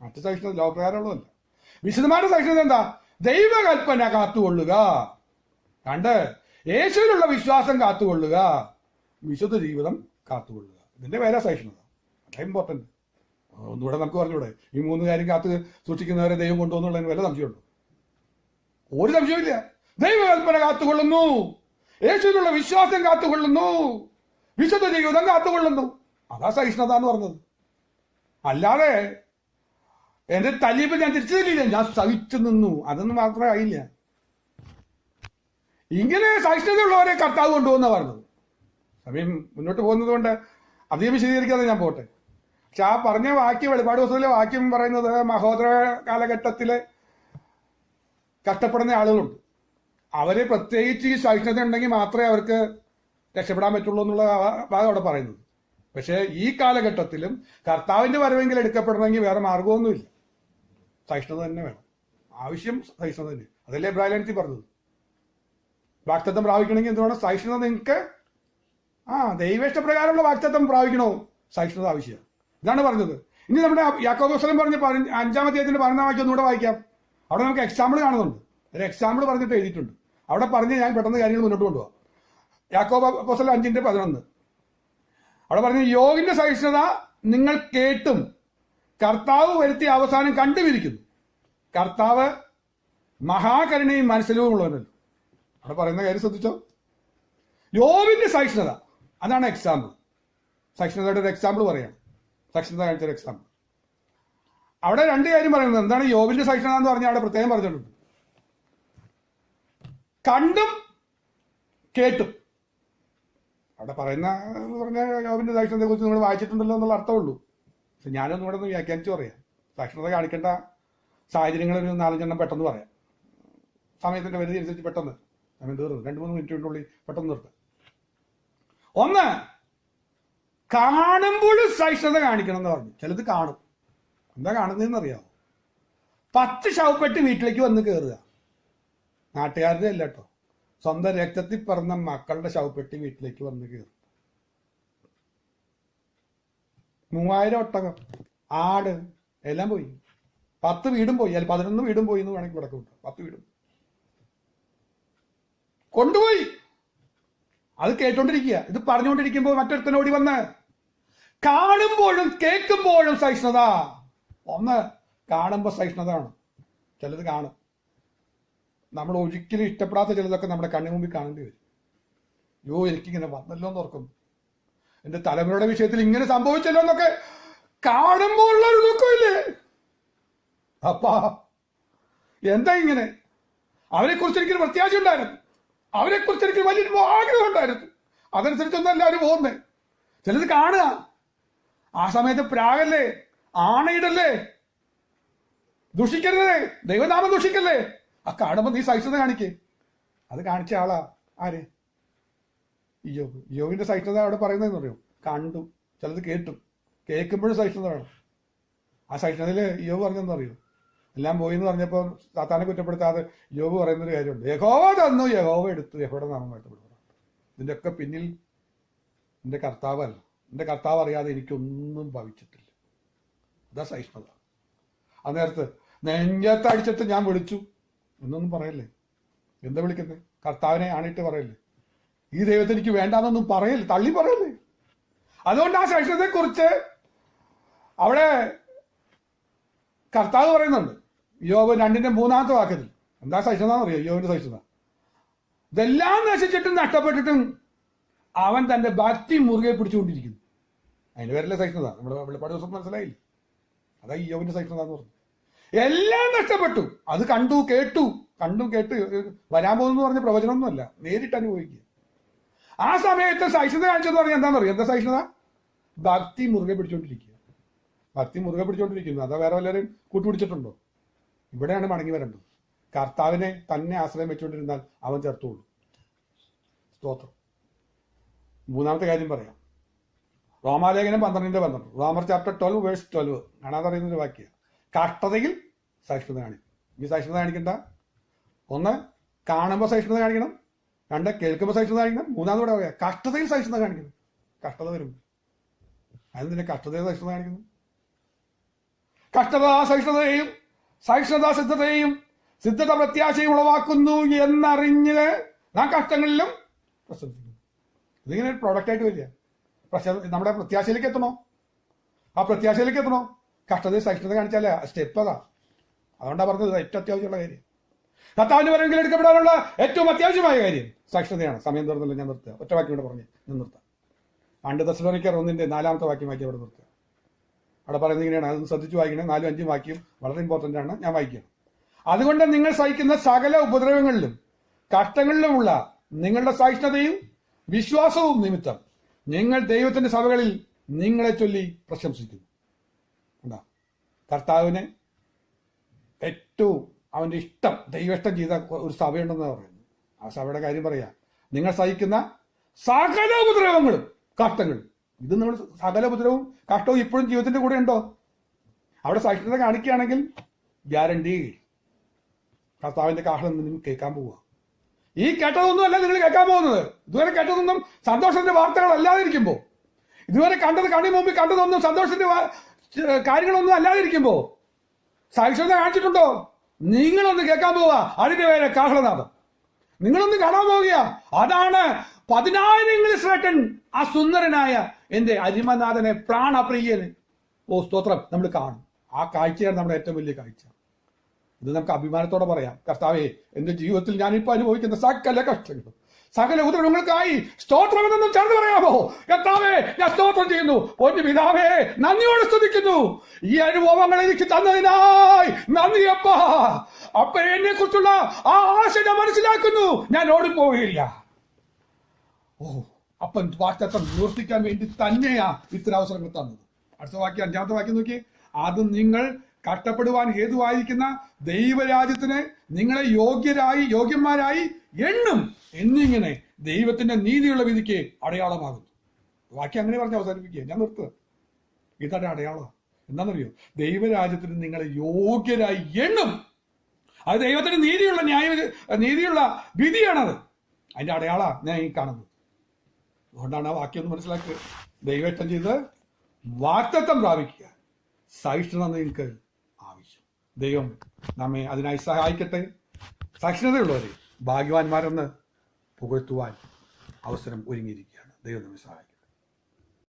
മറ്റു സഹിഷ്ണുത ലോകപ്രകാരമുള്ളതല്ല. വിശുദ്ധമാരുടെ സഹിഷ്ണുത എന്താ? ദൈവകൽപ്പന കാത്തുകൊള്ളുക, കണ്ട് യേശുവിലുള്ള വിശ്വാസം കാത്തുകൊള്ളുക, വിശുദ്ധ ജീവിതം കാത്തുകൊള്ളുക. ഇതിന്റെ പേരാ സഹിഷ്ണുത. അതാ ഇമ്പോർട്ടന്റ്. ഒന്നുകൂടെ നമുക്ക് പറഞ്ഞൂടെ, ഈ 3 കാര്യം കാത്ത് സൂക്ഷിക്കുന്നവരെ ദൈവം കൊണ്ടുപോകുന്നുള്ളതിന് വല്ല സംശയമുള്ളൂ? ഒരു സംശയമില്ല. ദൈവകൽപ്പന കാത്തുകൊള്ളുന്നു, യേശുവിനുള്ള വിശ്വാസം കാത്തുകൊള്ളുന്നു, വിശുദ്ധ ജീവിതം കാത്തുകൊള്ളുന്നു. അതാ സഹിഷ്ണുത എന്ന് പറഞ്ഞത്. അല്ലാതെ എന്റെ തല്ലിയപ്പോ ഞാൻ തിരിച്ചു തല്ലിയില്ല, ഞാൻ സഹിച്ചു നിന്നു, അതൊന്നും മാത്രമേ ആയില്ല. ഇങ്ങനെ സഹിഷ്ണുതയുള്ളവരെ കർത്താവ് കൊണ്ടുപോകുന്ന പറഞ്ഞത്. സമയം മുന്നോട്ട് പോകുന്നത് കൊണ്ട് അധികം വിശദീകരിക്കാതെ ഞാൻ പോട്ടെ. പക്ഷെ ആ പറഞ്ഞ വാക്യം, വെളിപ്പാട് പുസ്തകത്തിലെ വാക്യം പറയുന്നത് മഹോദര കാലഘട്ടത്തിലെ കഷ്ടപ്പെടുന്ന ആളുകളുണ്ട്. അവര് പ്രത്യേകിച്ച് ഈ സഹിഷ്ണുത ഉണ്ടെങ്കിൽ മാത്രമേ അവർക്ക് രക്ഷപ്പെടാൻ പറ്റുള്ളൂ എന്നുള്ള ഭാഗം അവിടെ പറയുന്നത്. പക്ഷെ ഈ കാലഘട്ടത്തിലും കർത്താവിന്റെ വരവെങ്കിൽ എടുക്കപ്പെടണമെങ്കിൽ വേറെ മാർഗമൊന്നുമില്ല, സഹിഷ്ണുത തന്നെ വേണം. ആവശ്യം സഹിഷ്ണുത തന്നെ. അതല്ലേ എബ്രാഹിം പറഞ്ഞത്, വാക്തത്വം പ്രാപിക്കണമെങ്കിൽ എന്തുവേണം? സഹിഷ്ണുത. നിങ്ങൾക്ക് ദൈവേഷ്ടപ്രകാരമുള്ള വാക്തത്വം പ്രാപിക്കണോ? സഹിഷ്ണുത ആവശ്യമാണ്. ഇതാണ് പറഞ്ഞത്. ഇനി നമ്മുടെ യാക്കോബ് പുസ്തകം പറഞ്ഞ 5-ാം അധ്യായത്തിന്റെ 11-ാം വാക്യം ഒന്നുകൂടെ വായിക്കാം. അവിടെ നമുക്ക് എക്സാമ്പിൾ കാണുന്നുണ്ട്. ഒരു എക്സാമ്പിൾ പറഞ്ഞിട്ട് എഴുതിയിട്ടുണ്ട്. അവിടെ പറഞ്ഞ് ഞാൻ പെട്ടെന്ന് കാര്യങ്ങൾ മുന്നോട്ട് കൊണ്ടുപോകാം. യാക്കോബ് പുസ്തകം 5:11 അവിടെ പറഞ്ഞ യോഗിന്റെ സഹിഷ്ണുത നിങ്ങൾ കേട്ടും കർത്താവ് വരുത്തിയ അവസാനം കണ്ടുപിരിക്കുന്നു. കർത്താവ് മഹാകരുണയും മനസ്സിലും ഉള്ളവരല്ലോ. അവിടെ പറയുന്ന കാര്യം ശ്രദ്ധിച്ചോ. യോബിന്റെ സഹിഷ്ണുത, അതാണ് എക്സാമ്പിൾ. സഹിഷ്ണുതയുടെ ഒരു എക്സാമ്പിൾ പറയാണ്. സഹിഷ്ണുത കാണിച്ചൊരു എക്സാമ്പിൾ. അവിടെ 2 കാര്യം പറയുന്നത്. എന്താണ് യോബിന്റെ സഹിഷ്ണുത എന്ന് പറഞ്ഞാൽ അവിടെ പ്രത്യേകം പറഞ്ഞിട്ടുണ്ട്. കണ്ടും കേട്ടും. അവിടെ പറഞ്ഞ യോബിന്റെ സഹിഷ്ണുതയെ കുറിച്ച് നിങ്ങൾ വായിച്ചിട്ടുണ്ടല്ലോ എന്നുള്ള അർത്ഥമുള്ളൂ. പക്ഷെ ഞാനൊന്നും കൂടെ ഒന്ന് വ്യാഖ്യാനിച്ചു പറയാം. സഹിഷ്ണുത കാണിക്കേണ്ട സാഹചര്യങ്ങൾ ഒരു 4-5 പെട്ടെന്ന് പറയാം. സമയത്തിന്റെ പരിധി അനുസരിച്ച് പെട്ടെന്ന് സമയം തീർന്നു. 2-3 മിനിറ്റിനുള്ളിൽ പെട്ടെന്ന് നിർത്താം. 1, കാണുമ്പോഴും സഹിഷ്ണുത കാണിക്കണം എന്ന് പറഞ്ഞു. ചിലത് കാണും. എന്താ കാണുന്നതെന്ന് അറിയാമോ? 10 ശവപ്പെട്ടി വീട്ടിലേക്ക് വന്ന് കയറുക. നാട്ടുകാരുടെ അല്ല കേട്ടോ, സ്വന്തം രക്തത്തിൽ പിറന്ന മക്കളുടെ ശവപ്പെട്ടി വീട്ടിലേക്ക് വന്ന് കയറും. 3000 ഒട്ടകം, ആട് എല്ലാം പോയി. 10 വീടും പോയി, അല്ല 11 വീടും പോയി എന്ന് വേണമെങ്കിൽ കിടക്കും. 10 വീടും കൊണ്ടുപോയി. അത് കേട്ടോണ്ടിരിക്കുക. ഇത് പറഞ്ഞുകൊണ്ടിരിക്കുമ്പോൾ മറ്റൊരുത്തനോടി വന്ന്, കാണുമ്പോഴും കേൾക്കുമ്പോഴും സഹിഷ്ണുത. ഒന്ന് കാണുമ്പോൾ സഹിഷ്ണുതയാണ്. ചിലത് കാണും, നമ്മൾ ഒരിക്കലും ഇഷ്ടപ്പെടാത്ത ചിലതൊക്കെ നമ്മുടെ കണ്ണു മുമ്പിൽ കാണേണ്ടി വരും. എനിക്കിങ്ങനെ വന്നല്ലോ എന്ന് ഓർക്കും. എന്റെ തലമുറയുടെ വിഷയത്തിൽ ഇങ്ങനെ സംഭവിച്ചല്ലോ എന്നൊക്കെ കാണുമ്പോഴുള്ള ഒരു ദുഃഖമില്ലേ? അപ്പാ എന്താ ഇങ്ങനെ? അവരെ കുറിച്ച് എനിക്കൊരു പ്രത്യാശ ഉണ്ടായിരുന്നു, അവരെ കുറിച്ച് എനിക്ക് വലിയൊരു ആഗ്രഹം ഉണ്ടായിരുന്നു. അതനുസരിച്ചൊന്നും എല്ലാവരും പോകുന്നേ. ചിലത് കാണുക, ആ സമയത്ത് പ്രാഗല്ലേ, ആണയിടല്ലേ, ദുഷിക്കരുതേ, ദൈവനാമം ദുഷിക്കല്ലേ. ആ കാണുമ്പോൾ നീ സഹിഷ്ണുത കാണിക്കേ. അത് കാണിച്ച ആളാ ആര്? യോവിന്റെ സഹിഷ്ണുത അവിടെ പറയുന്നതെന്ന് പറയും. കണ്ടു, ചിലത് കേട്ടു, കേൾക്കുമ്പോഴും സഹിഷ്ണുത വേണം. ആ സഹിഷ്ണുതയില് യോവ് പറഞ്ഞെന്ന് അറിയൂ, എല്ലാം പോയി എന്ന് പറഞ്ഞപ്പോൾ സാത്താനെ കുറ്റപ്പെടുത്താതെ യോബ് പറയുന്നൊരു കാര്യമുണ്ട്. യഹോവ തന്നു, യഹോവ എടുത്തു, യഹോവയുടെ നാമം വാഴ്ത്തപ്പെടുന്നു. ഇതിന്റെ ഒക്കെ പിന്നിൽ എന്റെ കർത്താവല്ല. എന്റെ കർത്താവ് അറിയാതെ എനിക്കൊന്നും ഭവിച്ചിട്ടില്ല. അതാ സഹിഷ്ണുത. അന്നേരത്ത് നെഞ്ചത്ത് അടിച്ചിട്ട് ഞാൻ വിളിച്ചു എന്നൊന്നും പറയല്ലേ. എന്താ വിളിക്കുന്നത്? കർത്താവിനെ ആണിട്ട് പറയല്ലേ. ഈ ദൈവത്തെ എനിക്ക് വേണ്ടാന്നൊന്നും പറയല്ലേ, തള്ളി പറയല്ലേ. അതുകൊണ്ട് ആ സഹിഷ്ണുതയെ കുറിച്ച് അവിടെ കർത്താവ് പറയുന്നുണ്ട്. യോബ് 2:3 വാക്യത്തിൽ എന്താ സഹിഷ്ണുത അറിയോ? യോബിന്റെ സഹിഷ്ണുത, ഇതെല്ലാം നശിച്ചിട്ടും നഷ്ടപ്പെട്ടിട്ടും അവൻ തന്റെ ഭക്തി മുറുകെ പിടിച്ചുകൊണ്ടിരിക്കുന്നു. അതിന്റെ പേരല്ലേ സഹിഷ്ണുത. നമ്മുടെ വെളിപ്പാട് ദിവസം മനസ്സിലായില്ലേ? അതാ യോബിന്റെ സഹിഷ്ണുത എന്ന് പറഞ്ഞു. എല്ലാം നഷ്ടപ്പെട്ടു, അത് കണ്ടു കേട്ടു വരാൻ പോകുന്നു പറഞ്ഞ പ്രവചനമൊന്നുമല്ല, നേരിട്ട് അനുഭവിക്കുക. ആ സമയത്ത് സഹിഷ്ണുത കാണിച്ചെന്ന് പറഞ്ഞാൽ എന്താണെന്ന് അറിയാം? എന്താ സഹിഷ്ണുത? ഭക്തി മുറുകെ പിടിച്ചുകൊണ്ടിരിക്കുക. ഭക്തി മുറുകെ പിടിച്ചുകൊണ്ടിരിക്കുന്നു. അതാ വേറെ വല്ലവരും കൂട്ടുപിടിച്ചിട്ടുണ്ടോ? ഇവിടെയാണ് മടങ്ങി വരേണ്ടത്. കർത്താവിനെ തന്നെ ആശ്രയം വെച്ചുകൊണ്ടിരുന്നാൽ അവൻ ചേർത്തോളൂ. സ്തോത്രം. 3-ാമത്തെ കാര്യം പറയാം. റോമാലേഖനം 12:12, റോമർ ചാപ്റ്റർ 12 വേഴ്സ് 12 കാണാതെ അറിയുന്നൊരു വാക്യ. കഷ്ടതയിൽ സഹിഷ്ണുത കാണിക്കും. ഈ സഹിഷ്ണുത കാണിക്കണ്ട. 1 കാണുമ്പോൾ സഹിഷ്ണുത കാണിക്കണം, 2 കേൾക്കുമ്പോൾ സഹിഷ്ണുത കാണിക്കണം, 3-ാമത് ഇവിടെ പറയാം കഷ്ടതയിൽ സഹിഷ്ണുത കാണിക്കണം. കഷ്ടത വരും, അതിന് കഷ്ടതയിൽ സഹിഷ്ണുത കാണിക്കുന്നു. കഷ്ടത സഹിഷ്ണുതയെയും സഹിഷ്ണുത സിദ്ധതയെയും സിദ്ധത പ്രത്യാശയും ഉളവാക്കുന്നു എന്നറിഞ്ഞ് നാം കഷ്ടങ്ങളിലും പ്രശംസിക്കുന്നു. ഇതിങ്ങനെ ഒരു പ്രോഡക്റ്റായിട്ട് വരിക. നമ്മുടെ പ്രത്യാശയിലേക്ക് എത്തണോ? ആ പ്രത്യാശയിലേക്ക് എത്തണോ? കഷ്ടതയിൽ സഹിഷ്ണുത കാണിച്ചാലേ സ്റ്റെപ്പ് അതാ. അതുകൊണ്ടാണ് പറഞ്ഞത് ഏറ്റവും അത്യാവശ്യമുള്ള കാര്യം. കർത്താവിന്റെ വരവെങ്കിൽ എടുക്കപ്പെടാനുള്ള ഏറ്റവും അത്യാവശ്യമായ കാര്യം സഹിഷ്ണുതയാണ്. സമയം തീർന്നല്ലോ, ഞാൻ നിർത്തുക. ഒറ്റ വാക്യം കൂടെ പറഞ്ഞ് ഞാൻ നിർത്താം. 2 തെസ്സലോനിക്കർ 1:4 വാക്യം വാക്കി അവിടെ നിർത്തുക. അവിടെ പറയുന്നത് ഇങ്ങനെയാണ്, അതൊന്ന് ശ്രദ്ധിച്ചു വായിക്കണേ. 4-5 വാക്യം വളരെ ഇമ്പോർട്ടന്റ് ആണ്, ഞാൻ വായിക്കാം. അതുകൊണ്ട് നിങ്ങൾ സഹിക്കുന്ന സകല ഉപദ്രവങ്ങളിലും കഷ്ടങ്ങളിലുമുള്ള നിങ്ങളുടെ സഹിഷ്ണുതയും വിശ്വാസവും നിമിത്തം നിങ്ങൾ ദൈവത്തിന്റെ സഭകളിൽ നിങ്ങളെ ചൊല്ലി പ്രശംസിക്കുന്നു. എന്താ? കർത്താവിനെ ഏറ്റവും അവന്റെ ഇഷ്ടം, ദൈവഷ്ടം ചെയ്ത ഒരു സഭയുണ്ടെന്ന് പറയുന്നു. ആ സഭയുടെ കാര്യം പറയാ. നിങ്ങൾ സഹിക്കുന്ന സകല ഉപദ്രവങ്ങളും കഷ്ടങ്ങളും. ഇത് നമ്മൾ സകല ഉപദ്രവവും കഷ്ടവും ഇപ്പോഴും ജീവിതത്തിന്റെ കൂടെ ഉണ്ടോ? അവിടെ സഹിഷ്ണുത കാണിക്കുകയാണെങ്കിൽ ഗ്യാരണ്ടി കർത്താവിന്റെ കാഹളം നിങ്ങൾ കേൾക്കാൻ പോവുക. ഈ കേട്ടതൊന്നും അല്ല നിങ്ങൾ കേൾക്കാൻ പോകുന്നത്. ഇതുവരെ കേട്ടതൊന്നും സന്തോഷത്തിന്റെ വാർത്തകൾ അല്ലാതിരിക്കുമ്പോ, ഇതുവരെ കണ്ണിന് മുമ്പിൽ കണ്ടതൊന്നും സന്തോഷത്തിന്റെ കാര്യങ്ങളൊന്നും അല്ലാതിരിക്കുമ്പോ സഹിഷ്ണുത കാണിച്ചിട്ടുണ്ടോ? നിങ്ങളൊന്ന് കേൾക്കാൻ പോവുക. അതിന്റെ പേരെ കാഹളനാഥം. നിങ്ങളൊന്ന് കാണാൻ പോവുക. അതാണ് 10,000 ശ്രേഷ്ഠൻ, ആ സുന്ദരനായ എന്റെ അരിമനാഥനെ, പ്രാണപ്രിയന്. ഓ സ്തോത്രം. നമ്മൾ കാണും. ആ കാഴ്ചയാണ് നമ്മുടെ ഏറ്റവും വലിയ കാഴ്ച. ഇത് നമുക്ക് അഭിമാനത്തോടെ പറയാം. കർത്താവേ, എന്റെ ജീവിതത്തിൽ ഞാനിപ്പോ അനുഭവിക്കുന്ന സകല കഷ്ടങ്ങളും സകല ഉദരങ്ങൾക്കായി സ്തോത്രമെന്നും ചേർന്ന് പറയാമോ? കർത്താവേ, ഞാൻ സ്തോത്രം ചെയ്യുന്നു. പൊന്നു പിതാവേ, നന്ദിയോട് സ്തുതിക്കുന്നു. ഈ അനുഭവങ്ങൾ എനിക്ക് തന്നതിനായി നന്ദിയപ്പാ. അപ്പ എന്നെ കുറിച്ചുള്ള ആ ആശ ഞാൻ മനസ്സിലാക്കുന്നു. ഞാൻ ഓടിപ്പോവുകയില്ല. ഓ, അപ്പൻ വാക്തത്വം നിവർത്തിക്കാൻ വേണ്ടി തന്നെയാ ഇത്തരം അവസരങ്ങൾ തന്നത്. അടുത്ത വാക്യം, 5-ാമത്തെ വാക്യം നോക്കി. അത് നിങ്ങൾ കഷ്ടപ്പെടുവാൻ ഹേതുവായിരിക്കുന്ന ദൈവരാജ്യത്തിന് നിങ്ങളെ യോഗ്യന്മാരായി എണ്ണും എന്നിങ്ങനെ ദൈവത്തിന്റെ നീതിയുള്ള വിധിക്ക് അടയാളമാകുന്നു. വാക്യം അങ്ങനെ പറഞ്ഞ് അവസാനിപ്പിക്കുക. ഞാൻ നിർത്തുക. ഇതാണ് അടയാളം. എന്താണെന്നറിയോ? ദൈവരാജ്യത്തിന് നിങ്ങളെ യോഗ്യരായി എണ്ണും. അത് ദൈവത്തിന് നീതിയുള്ള വിധിയാണത്. അതിന്റെ അടയാളമാണ് ഞാൻ ഈ കാണുന്നത്. അതുകൊണ്ടാണ് ആ വാക്യം ഒന്ന് മനസ്സിലാക്കുക. ദൈവേഷ്ടം ചെയ്ത് വാഗ്ദത്തം പ്രാപിക്കുക, സഹിഷ്ണുത നിങ്ങൾക്ക് ആവശ്യം. ദൈവം നമ്മെ അതിനായി സഹായിക്കട്ടെ. സഹിഷ്ണുതയുള്ളവരെ ഭാഗ്യവാന്മാരെന്ന് പുകഴ്ത്തുവാൻ അവസരം ഒരുങ്ങിയിരിക്കുകയാണ്. ദൈവം നമ്മെ സഹായിക്കും.